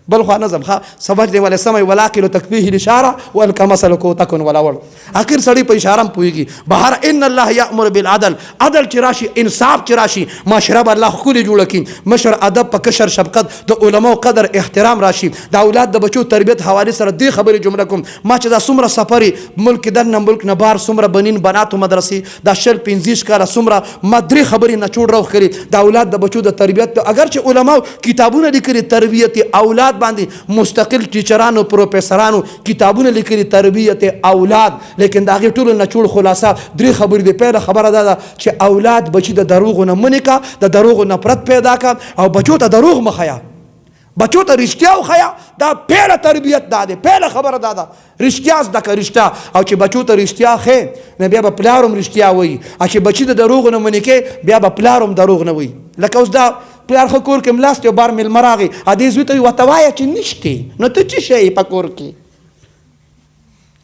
Speaker 1: بل خوا نظم سمجھ دې ولې سمئ ولاکل تکفیه الاشاره والک مثل کو تکن ولاول اخر سړی په اشاره هم پوهېږي بهر ان الله یامر بالعدل عدل چې راشي انصاف چې راشي معاشره به الله ښکلې جوړه کړي مشر ادب په کشر شفقت د علماو قدر احترام راشي د اولاد د بچو تربیت حوالې سره دې خبرې جمله کوم ما چې دا څومره سفرې ملک دننه ملک نه بار څومره بنین بناتو مدرسې دا 25 کاله څومره ما درې خبرې نچوړ روغ کړي د اولاد د بچو د تربیت اگر چې علماو کتابونه لیکلي تربیت اولاد باندې مستقل ټیچرانو پروفیسرانو کتابونه لیکلي تربیت اولاد لیکن د هغې ټولو نچوړ خلاصه درې خبرې دي پیله خبره دا ده چې اولاد بچي د دروغو نه منې کا د دروغو نفرت پیدا کا او بچو ته دروغ مه ښیه بچو ته رښتیا وښیه دا پیله تربیت دا دی پیله خبره دا ده رښتیا زده که رښتیا او چې بچو ته رښتیا ښې نو بیا به پلار هم رښتیا وایي او چې بچي د دروغو نه منې کې بیا به پلار هم دروغ نه وایي لکه اوس دا پلار خو کور کې ملاست یو بار میلمه راغی ادې زوی ته وایي ورته وایه چې نشتې نو ته څه شی په کور کې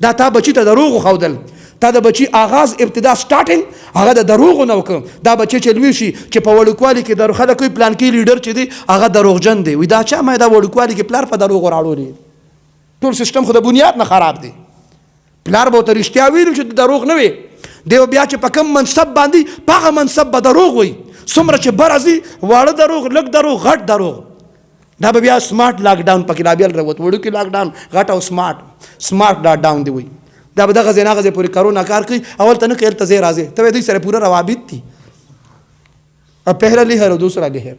Speaker 1: دا تا بچي ته دروغ وښودل تا د بچي آغاز ابتدا سټارټینګ هغه د دروغو نه وکړه دا بچی چې لوی شي چې په وړوکوالي کې خلک کوي پلانکي لیډر چې دی هغه دروغجن دی وایي دا چا ما دا وړوکوالي کې پلار په دروغو راوړی ټول سیسټم خو د بنیاد نه خراب دی پلار به ورته رښتیا ویلو چې دروغ نه وي دی بیا چې په کوم منصب باندې په هغه منصب به دروغ وایي څومره چې بره ځي واړه دروغ لږ دروغ غټ دروغ دا به بیا سمارټ لاکډاون پکې لا بیا راوت وړوکی لاکډاون غټ او سمارټ لاکډاون دی وایي دا به دغه ځای نه هغه ځای پورې کرونا کار کوي اول ته نه کوي هلته ځای راځي ته دوی سره پوره روابط تھی اب پہلا لہر اور دوسرا لہر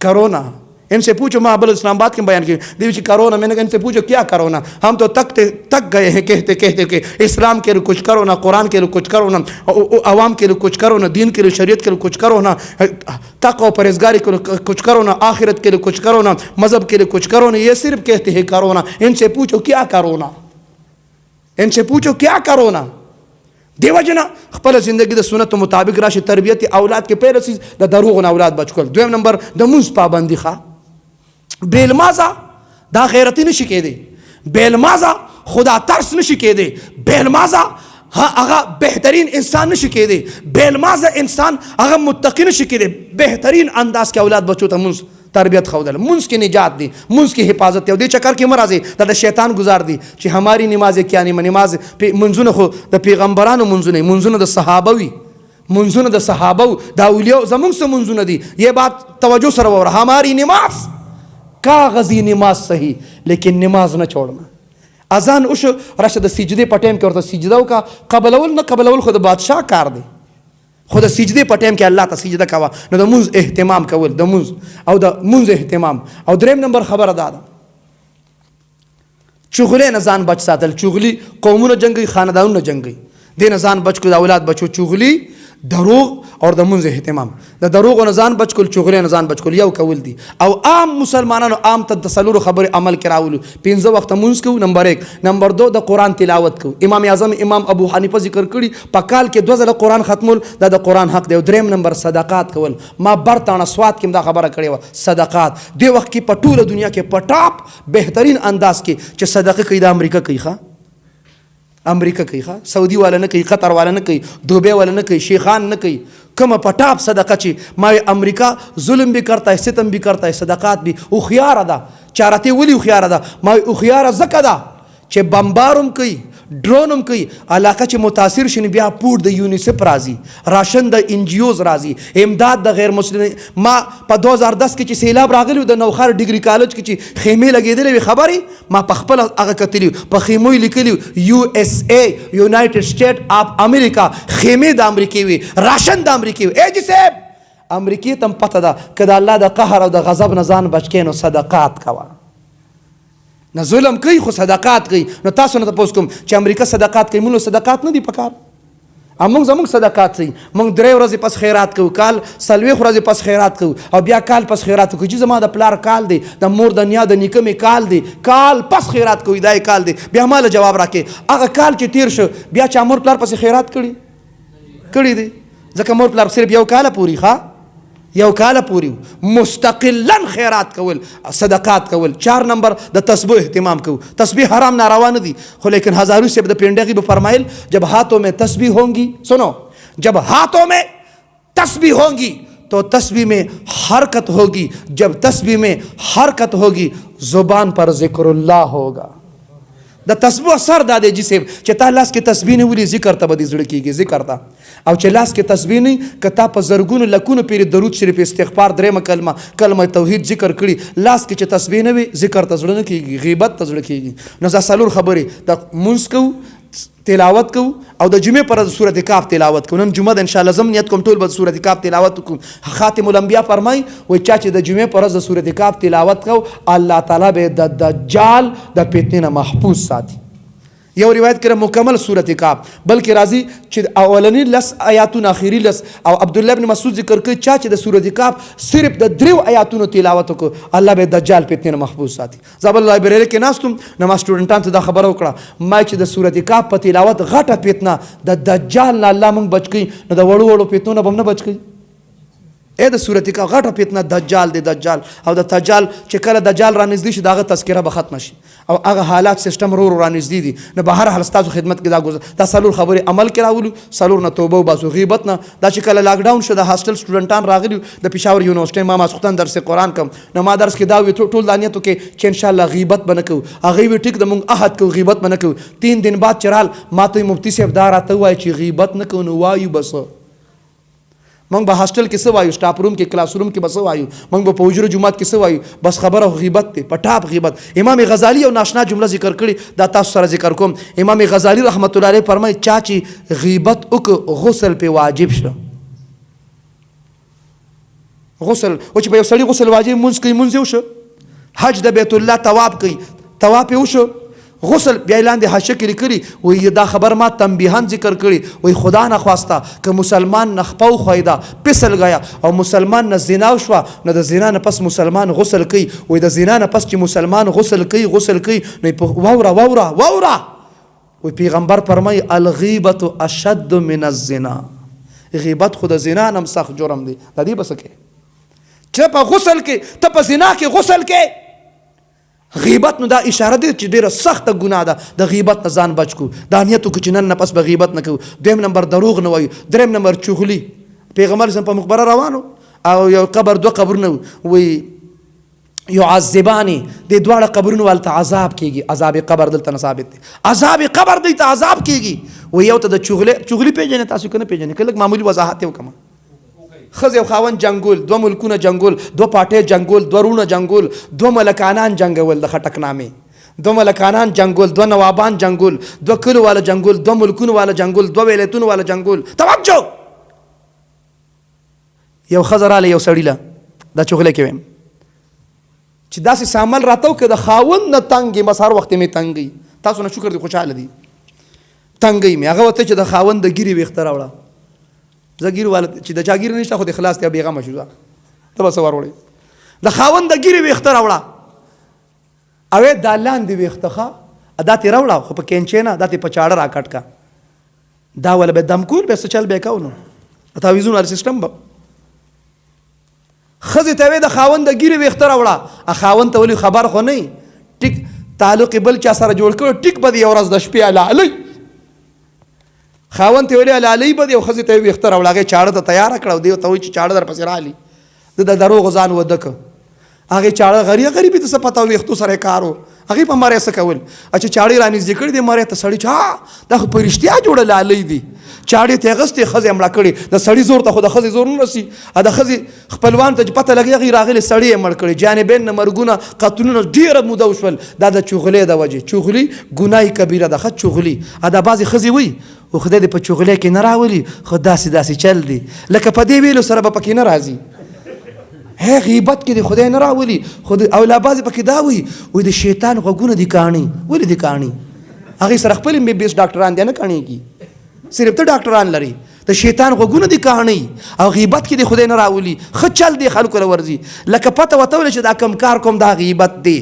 Speaker 1: کرونا ان سے پوچھو میں ابل اسلام آباد کے بیان کی دیوی کرونا میں نے کہا ان سے پوچھو کیا کرونا ہم تو تک گئے ہیں کہتے کہتے کہ اسلام کے لیے کچھ کرو نا قرآن کے لیے کچھ کرو نا عوام کے لیے کچھ کرو نا دین کے لیے شریعت کے لیے کچھ کرو نا تقوی و پرہیزگاری کے لیے کچھ کرو نا آخرت کے لیے کچھ کرو نا مذہب کے لیے کچھ کرو نا یہ صرف کہتے ہیں کرو نا ان سے پوچھو کیا کرو نا ان سے پوچھو کیا کرو نا دیو جنا خپل زندگی د سنت مطابق راشي تربیت اولاد کې پیل سي د دروغ نه اولاد بچ کول دویم نمبر د موز پابندي ښه بیلمازه دا غیرتی نشي کېدی بیلمازه خدا ترس نشي کېدی بیلمازه هغه بهترین انسان نشي کېدی بیلمازه انسان هغه متقی نشي کېدی بهترین انداز کې اولاد بچو ته موز تربیت خودل منز کی نجات دی منز کی حفاظت دی او دې چکر کې مرازي د شیطان گزار دی چې ہماری نماز کیا نه نماز منځونه خو د پیغمبرانو منځونه د صحابه وي منځونه د صحابه د اولیاء زمونږ سره منځونه دي یہ بات توجہ سره وره ہماری نماز کاغذی نماز صحیح لیکن نماز نه چھوڑنا اذان اوش راشد سجده په ټیم کې ورته سجده وکا قبلول نه قبلول خود بادشاہ کار دی خود سجده په ټیم کې الله ته سجده کوا نو د منځ اهتمام کول د منځ او د منځ اهتمام او دریم نمبر خبره ده چغلی نه ځان بچ ساتل چغلی قومونه جنگي خاندانونه جنگي د نه ځان بچ کو د اولاد بچو چغلی دروغ اور د منځ اهتمام د دروغ نه ځان بچ کول چغلی نه ځان بچ کول یو کول دي او عام مسلمانانو عام تسلور خبر عمل کراولو 5 وخت منځ کو نمبر 1 نمبر 2 د قران تلاوت کو امام اعظم امام ابو حنیفه ذکر کړي په کال کې 2 ځله قران ختمول د قران حق دی او دریم نمبر صدقات کول ما برتانه سواد کې دا خبره کړې و صدقات دی وخت کې په ټوله دنیا کې په ټاپ بهترین انداز کې چې صدقه کوي د امریکا کوي ښه امریکا کوي ښه سعودي والا نه کوي قطر والا نه کوي دوبۍ والا نه کوي شیخان نه کوي کومه پټاپ صدقه چې ما امریکا ظلم بھی کرتا ہے ستم بھی کرتا ہے صدقات بھی خوخیار ده چارته ولی خوخیار ده ما خوخیار زکه ده چې بمبارم کوي ډرونم کوي علاقه چې متاثر شنه بیا پور د یونیسف راځي راشن د ان جی اوز راځي امداد د غیر مسلمان ما په 2010 کې چې سیلاب راغلی د نوخار ډیګري کالج کې چې خیمه لګیدلې خبري ما په خپل هغه کتلی په خیمه لیکلی یو اس ای یونایټډ سټیټ اف امریکا خیمه د امریکای وي راشن د امریکای وي اې جی صاحب امریکای تم پته ده کله الله د قهر او د غضب نه ځان بچ کینو صدقات کوه نه ظلم کوي خو صدقات کوي نو تاسو نه تاسو کوم چې امریکا صدقات کوي مونږ صدقات نه دی پکار موږ زموږ صدقات صحیح موږ 3 ورځې پس خیرات کوو کال 4 ورځې پس خیرات کوو او بیا کال پس خیرات کوو چې زما د پلار کال دی د مور د نیا د نیکه مې کال دی کال پس خیرات کوي دا کال دی بیا ماله جواب راکې هغه کال چې تیر شو بیا چا مور پلار پسې خیرات کړي دی ځکه مور پلار صرف یو کاله پوری یو کاله پوری مستقلا خیرات کول صدقات کول 4 نمبر د تسبیح اهتمام کو تسبیح حرام ناروا نه دي خو لیکن ہزاروں سے د پینڈی بھی فرمائل جب ہاتھوں میں تسبیح ہوں گی سنو جب ہاتھوں میں تسبیح ہوں گی تو تسبیح میں حرکت ہوگی جب تسبیح میں حرکت ہوگی زبان پر ذکر اللہ ہوگا د تسبیح اثر دا دی جسم چې تا لاس کې تسبیح نه ولي ذکر ته به دې زړه کېږي ذکر ته او چې لاس کې تسبیح نه که تا په زرګونو لکونو پیرې درود شریف استغفار درېیمه کلمه توحید ذکر کړي لاس کې چې تسبیح نه وي ذکر ته زړه نه کېږي غیبت ته زړه کېږي نو دا څلور خبرې د مونځ کوو تلاوت کو او د جمعې پر د سورۃ کاف تلاوت کو نن جمعه د ان شاء الله زم نیت کوم ټول به سورۃ کاف تلاوت کوم خاتم الانبیاء فرمای وای چا چې د جمعې پر د سورۃ کاف تلاوت کو الله تعالی به د دجال د فتنې نه محفوظ ساتي یو روایت کړه مکمل سورۃ کاف بلکې راځي چې اولنی لس آیاتونه اخیری لس او عبد الله ابن مسعود ذکر کوي چا چې د سورۃ کاف صرف د 3 آیاتونو تلاوت وکړو الله به دجال فتنې نه محفوظ ساتي زبر لایبرری کې ناستم نماز سټوډنټانو ته دا خبره وکړه ما چې د سورۃ کاف په تلاوت غټه فتنه د دجال نه الله مونږ بچ کړي نو د وړو وړو فتنو نه به نه بچ کړي اے د سورۃ کاف غټه فتنه دجال دی دجال او د دجال چې کله دجال را نږدې شي داغه تذکره به ختم شي او هغه حالات سیستم رو را نږدې دي نه بهر حال ستاسو خدمت کې دا څلور خبرې عمل کې راولو څلور نه توبه وباسو غیبت نه دا چې کله لاک ډاون شو د هاسټل سټوډنټان راغلي د پېښور یونیورسيټي ما ماسختن درس قرآن کوم نو ما درس کې دا وی ټول دانیتو کې چې ان شاء الله غیبت بنه کو هغه وی ټیک د مونږ عهد کو غیبت بنه کو 3 دن بعد چرال ما ته مفتی صاحب دا راته وای چې غیبت نه کو نو وایو بس مونږ به هاسټل کې څه وایو سټاف روم کې کلاس روم کې به څه وایو مونږ به په حجره جمعات کې څه وایو بس خبره غیبت دی پټاپ غیبت امام غزالی او ناشنا جمله ذکر کړي دا تاسو سره ذکر کوم امام غزالی رحمت الله علیه فرمایي چا چې غیبت وک غسل په واجب شه غسل او چې په یو سړي غسل واجب مونږ کوي مونږ یو شه حج د بیت الله طواف کوي طواف یو شه غسل بیا لاندې حاشیه کې لیکلي وایي دا خبر ما تنبیهان ذکر کړي وایي خدا نه خواسته که مسلمان نخپو خویدا پسل گیا او مسلمان نه زنا شوه نو د زنا نه پس مسلمان غسل کوي وایي د زنا نه پس چې مسلمان غسل کوي نو واوره وایي پیغمبر فرمایي الغیبت اشد من الزنا غیبت خو د زنا نه سخت جرم دی د دې بس کې چې په غسل کې ته په زنا کې غسل کې غیبت نو دا اشاره دی چې ډیره سخته ګناه ده د غیبت نه ځان بچ کو دا نیت وکړو چې نن نه پس به غیبت نه کوو 2 نمبر دروغ نه وایو 3 نمبر چغلي پیغمبر په مقبره روانو او یو قبر 2 قبرونه وي يعذباني د دواړه قبرونو ولته عذاب کیږي عذاب قبر دلته ثابت دی عذاب قبر دی ته عذاب کیږي و یو ته د چغلي پیژنې تاسو کنه پیژنې کله معمولی وضاحت وکم خزه او خاون جنگول 2 ملکونه جنگول 2 پاټې جنگول 2 رونه جنگول 2 ملکانان جنگول د خټک نامې 2 ملکانان جنگول 2 نوابان جنگول 2 کلو والا جنگول 2 ملکونه والا جنگول 2 ولایتونو والا جنگول توجه یو خزراله یو سړیله دا چغله کوي چې داسې سامل راتاو که د خاون نه تنګي مسار وخت می تنګي تاسو نه شکر دي خوشاله دي تنګي می هغه وته چې د خاون د ګيري وخت راوړه زګیر والا چې د چاګیر نشته خو د خلاص ته بیغه مشوره ته بس وروړي د خاوند د ګیری وخت راوړه اوې د لاندې وختخه ادا تی راوړه خو په کینچې نه د په چاړه راکټ کا دا ول به دم کول به چل به کاونو تعویذونو سیستم به خزه ته د خاوند د ګیری وخت راوړه ا خاوند ته ولي خبر خو نه ټیک تعلق بل چا سره جوړ کړ ټیک به یو ورځ د شپې علی خاوند ته ویل علی به یو خزه ته وي اختر ولاغه چاړه ته تیار کړو دی ته وی چې چاړه در پسې رالی د دروغ ځان ودک هغه چاړه غریبي ته څه پتا وي اختو سره کارو هغه په ماره څه کول چې چاړه رانی ذکر دی ماره ته سړی چا د پرشتیا جوړل علی دی چاړه ته غستې خزه امړه کړي د سړی زور ته خو د خزه زور نه رسی ا د خزه خپلوان ته پته لګي غیر راغلی سړی امړ کړي جانبین مرګونه قتلونه ډیره موده وشول دا د چغلې د وجه چغلی ګناي کبیره ده خ چغلی ا د بعضی خزه وي او خدای دې په چغلې کې نه راولي خو داسې چل دی لکه په دې ویلو سره به پکې نه راځي هي غیبت کې خدای نه راولي خود او لا بعضی پکې دا وي د شیطان غوونه دي کانی ولې دي کانی هغه سره خپل ام بي بي اس ډاکټران دي نه کانی کی صرف ته ډاکټران لري د شیطان غوږونه دي کاڼي او غیبت کې د خدای نه راولي ښه چل دی خلکو له ورځي لکه پته ورته ولې چې دا کم کار کوم دا غیبت دی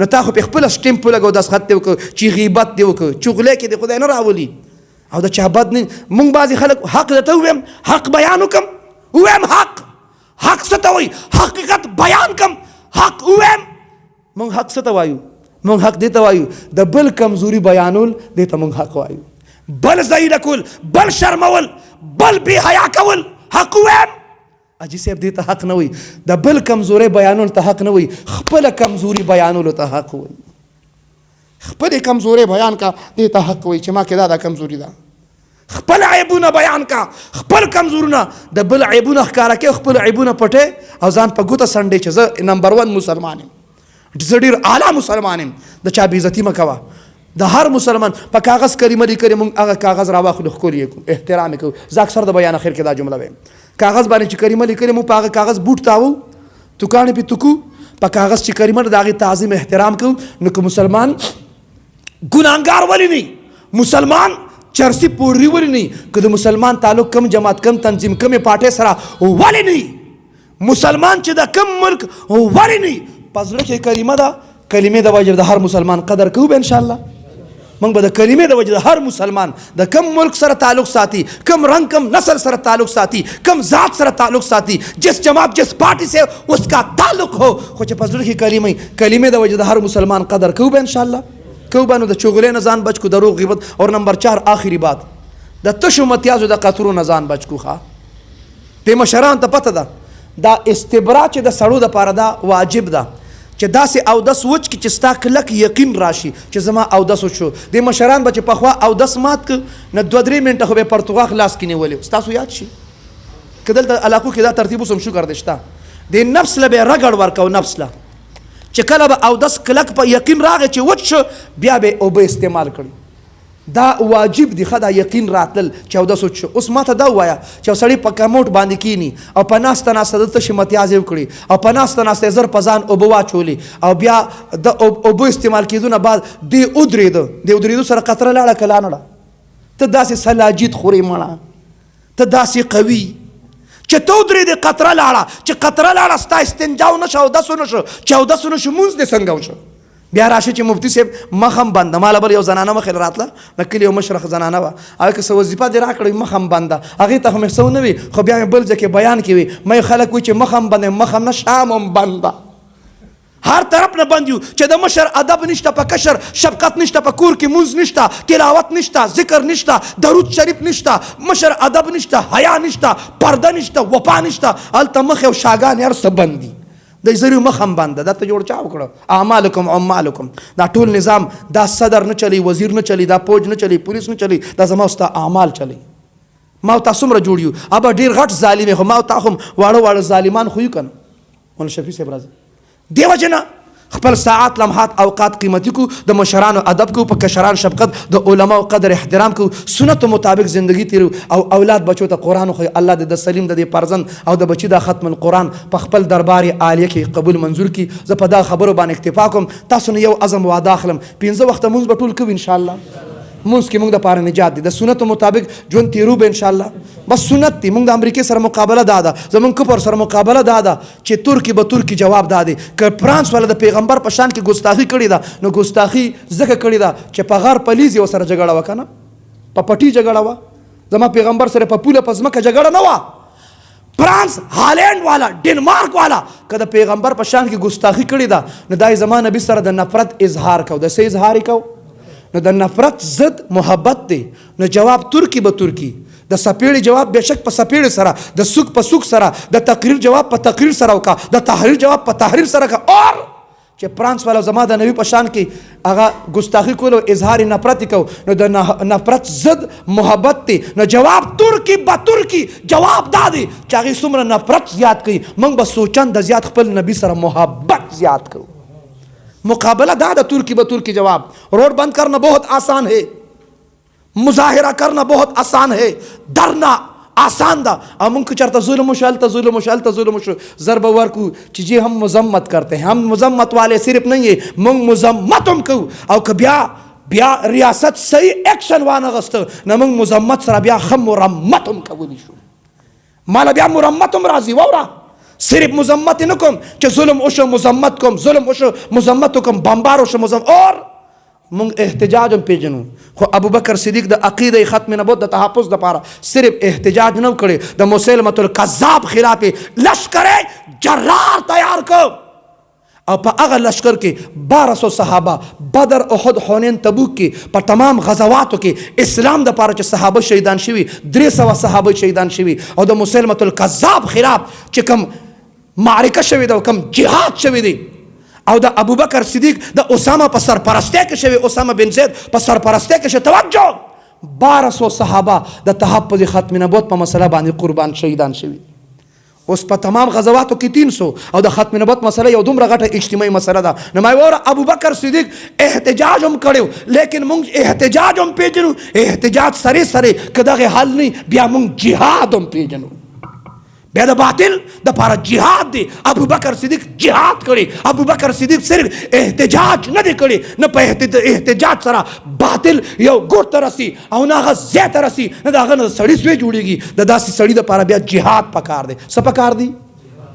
Speaker 1: نو تا خو په خپله سټمپ ولګو دستخط دې وکړه چې غیبت دې وکړه چغلې کې د خدای نه راولي او د چا بد نه مونږ بعضې خلک حق درته ووایم حق بیان وکړم ووایم حق څه ته وایي حقیقت بیان کړم حق ووایم مونږ حق څه ته وایو مونږ حق دې ته وایو د بل کمزوري بیانول دې ته مونږ حق وایو بل ذلیله کول بل شرمول بل بې حیا کول حق ووایم اجي صاحب دې ته حق نه وایي د بل کمزوري بیانول ته حق نه وایي خپله کمزوري بیانولو ته حق وایي خپل کمزوري بیان کا دې ته حق وایي چې ما کې دا کمزوري ده خپل عیبونه بیان کا خپل کمزورونه د بل عیبونه ښکاره کې خپل عیبونه پټې او ځان په ګوته سنډې چې زه نمبر 1 مسلمان یم زه ډېر اعلی مسلمان یم د چا بې عزتي مه کوه د هر مسلمان په کاغذ کریمه لیکلې موږ هغه کاغذ راواخلو ښکلي یې کړو احترام یې کوو زه اکثر د بیان اخر کې دا جمله وایم کاغذ باندې چې کریمه لیکلې موږ په هغه کاغذ بوټ تاوو توکاڼې پې توکو په کاغذ چې کریمه د هغې تعظیم احترام کوو نو که مسلمان ګناهګار ولې نه مسلمان چرسی پوړی ولې نه که د مسلمان تعلق کم جماعت کم تنظیم کمې پاټۍ سره ولې نه مسلمان چې د کم ملک ولې نه په زړه کې کریمه ده کلمې د وجه د هر مسلمان قدر کوو به انشاءالله موږ به د کلمې د وجه د هر مسلمان د کم ملک سره تعلق ساتي کم رنگ کم نسل سره تعلق ساتي کم ذات سره تعلق ساتي جس جماعت جس پارٹی سے اس کا تعلق ہو خو چې په زړه کې کلمې د وجه د هر مسلمان قدر کوو به انشاءالله کوو به نو د چغلې نه ځان بچ کو دروغ غیبت اور نمبر 4 آخری بات د تشو متیازو د قطرو نه ځان بچ کو ښه د مشران ته پته ده دا استبرا چې د سړو دپاره دا واجب ده چې داسې اودس وچ کړي چې ستا کلک یقین راشي چې زما اودس وچو د مشران به چې پخوا اودس مات که نه 2-3 منټه خو به پرتوغاښ لاس کې نیولې ستاسو یاد شي که دلته علاقو کې دا ترتیب اوس هم شکر دی شته د نفس له به یې رګړ ورکو نفس له چې کله به اودس کلک په یقین راغی چې وچ شو بیا به اوبه استعمال کړي دا واجب دی ښه دا یقین راتلل چې اودس وچ شو اوس ماته دا ووایه چې سړی په کموټ باندې کینی او په ناسته ناسته دلته شي متیازې وکړي او په ناسته ناسته زر په ځان اوبه واچولې او بیا د اوبه استعمال کېدو نه بعد دی ودرېده د ودرېدو سره قطره لاړه که لا نړه ته داسې سلاجید خورې مړه ته داسې قوي چې ته ودرېدې قطره لاړه چې قطره لاړه ستا استنجا ونه شو اودس ونه شو چې اودس ونه شو مونځ دې څنګه وشو بیا راشي چې مفتی صاحب مخ هم بنده ماله بل یو زنانه مخې راتله د کلي یو مشرخ زنانه وه هغه که څه وظیفه دې راکړی مخ هم بنده هغې ته خو مې څه ونه وي خو بیا مې بل ځای کې بیان کې وي مې خلک وایي چې مخ هم بنده مخ هم نه شام هم بنده هر طرف نه بند یو چې د مشر ادب نشته په کشر شفقت نشته په کور کې مونځ نشته تلاوت نشته ذکر نشته درود شریف نشته مشر ادب نشته حیا نشته پرده نشته وفا نشته هلته مخ یو شاګان هر څه بند دي د زریو مخ هم بنده دا ته جوړ چا وکړه اعمالکم عمالکم دا ټول نظام دا صدر نه چلی وزیر نه چلی دا فوج نه چلی پولیس نه چلی دا زما ستا اعمال چلی ما او تا څومره جوړ یو ابا ډېر غټ ظالم خو ما او تا هم واړه واړه ظالمان خو یو که نه مولانا شفیع صاحب راځي دې وجې نه خپل ساعات لمحات اوقات قیمتي کو د مشرانو ادب کو په کشران شفقت د علماو قدر احترام کو سنتو مطابق زندگی تیرو او اولاد بچو ته قرآن خو الله د سلیم د دې فرزند او د بچی د ختم القرآن په خپل دربار عالیه کې قبول منظور کی زه په دا خبرو باندې اکتفا کوم تاسو نه یو عزم وعده اخلم 15 وخت مونږ به ټول کوو انشاءالله مونږ کې مونږ د پاره نجات دی د سنتو مطابق ژوند تیرو به انشاءالله بس سنت دی مونږ د امریکې سره مقابله دا ده زمونږ کفر سره مقابله دا ده چې ترکی به ترکی جواب دا دی که فرانس والا د پیغمبر په شان کې ګستاخي کړې ده نو ګستاخي ځکه کړې ده چې په غار پلیز یې ورسره جګړه وه که نه په پټي جګړه وه زما پیغمبر سره په پوله په ځمکه جګړه نه وه فرانس هالینډ والا ډنمارک والا که د پیغمبر په شان کې ګستاخي کړې ده نو دا یې زما نبي سره د نفرت اظهار کو د څه اظهار یې کو نو د نفرت ضد محبت دی نو جواب ترکی به ترکی د سپیړې جواب بشک په سپیړې سره د سوک په سوک سره د تقریر جواب په تقریر سره وکا د تحریر جواب په تحریر سره کا اور چې فرانس والا زما د نبی په شان کې هغه ګستاخي کولو اظهار نفرت کو نو د نفرت ضد محبت دی نو جواب ترکی به ترکی جواب دا دی چې هغې څومره نفرت زیات کوي موږ به سوچن د زیات خپل نبی سره محبت زیات کوو مقابلہ دا ترکی با ترکی جواب روڈ بند کرنا بہت آسان ہے مظاہرہ کرنا بہت آسان ہے ڈرنا آسان دا ہم چرتا ظلم وشالتا ظلم وشالتا ظلم وش ضرب ورکو چیزیں ہم مذمت کرتے ہیں ہم مذمت والے صرف نہیں ہے منگ مذمت ہم کو او کبیا بیا ریاست صحیح ایکشن وانغسته نه موږ مزمت سره بیا ښه مرمت هم کولی شو. ماله بیا مرمت هم راځي. واوره صرف مزمت نه کوم چې ظلم وشو مزمت کوم، ظلم وشو مزمت وکم، بمبار وشو مزمت. اور مونږ احتجاج هم پیژنو. خو ابوبکر صدیق د عقیده ختم نبوت د تحفظ دپاره صرف احتجاج نه کړی، د مسلمة الکذاب خلاف لشکر جرار تیار کړ او په هغه لشکر کې 1200 صحابه بدر احد حنین تبوک کې په تمام غزواتو کې اسلام د پاره چې صحابه شهیدان شوي 300 صحابه شهیدان شوي او د مسلمة الکذاب خلاف چې کوم معرکه شوي ده او کوم جهاد شوي دی او د ابوبکر صدیق د اسامه په سرپرستی کې شوي، اسامه بن زید په سرپرستی کې شوي. توجه 1200 صحابه د تحفظ ختم نبوت په مسله باندې قربان شهیدان شوي. اوس په تمام غزواتو کې 300 او د ختم نبوت مسله یو دومره غټه اجتماعي مسله ده. نو ما وره ابوبکر صدیق احتجاج هم کړو، لیکن مونږ احتجاج هم پیژنو. احتجاج سره سره که دغه حل نه بیا مونږ جهاد هم پیژنو. بیا د باطل د پاره جهاد دی. ابوبکر صدیق جهاد کړي. ابوبکر صدیق صرف احتجاج نه دی کړي، نه په احتجاج سره باطل یو ګوټ ته رسي او نه هغه ځای ته رسي، نه د هغه نه سړي سوی جوړېږي. د داسې سړي دپاره بیا جهاد پکار دی. څه پکار دی؟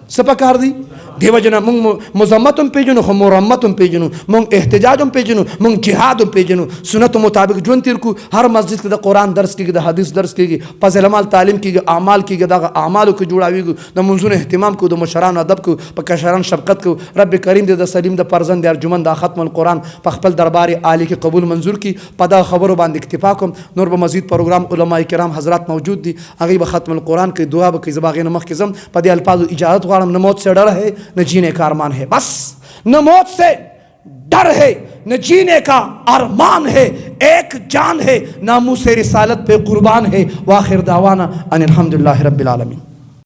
Speaker 1: څه پکار دی؟ دیو جنا مونږ مزمت هم پیژنو خو مرمت هم پیژنو، مونږ احتجاج هم پیژنو، مونږ جهاد هم پیژنو. سنت مطابق ژوند تیر کو. هر مسجد کې د قرآن درس کېږي، د حدیث درس کېږي، فضل اعمال تعلیم کېږي، اعمال کېږي، دغه اعمالو کې جوړاویږو، د منځونو اهتمام کو، د مشرانو ادب کو، په کشران شفقت کو. رب کریم دې د سلیم د فرزند ارجمند د ختم القرآن په خپل دربار عالی کې قبول منظور کړي. په دغه خبرو باندې اکتفا کوم. نور به مزید پروګرام علما کرام حضرات موجود دي، هغه به ختم القرآن کې دعا به کوي. زباغې نه مخکې ځم په دې الفاظو اجازت غواړم. نه موت سے ڈر ہے نہ جینے کا ارمان ہے، بس نہ موت سے ڈر ہے نہ جینے کا ارمان ہے، ایک جان ہے ناموس رسالت پہ قربان ہے. واخر دعوانا ان الحمدللہ رب العالمین.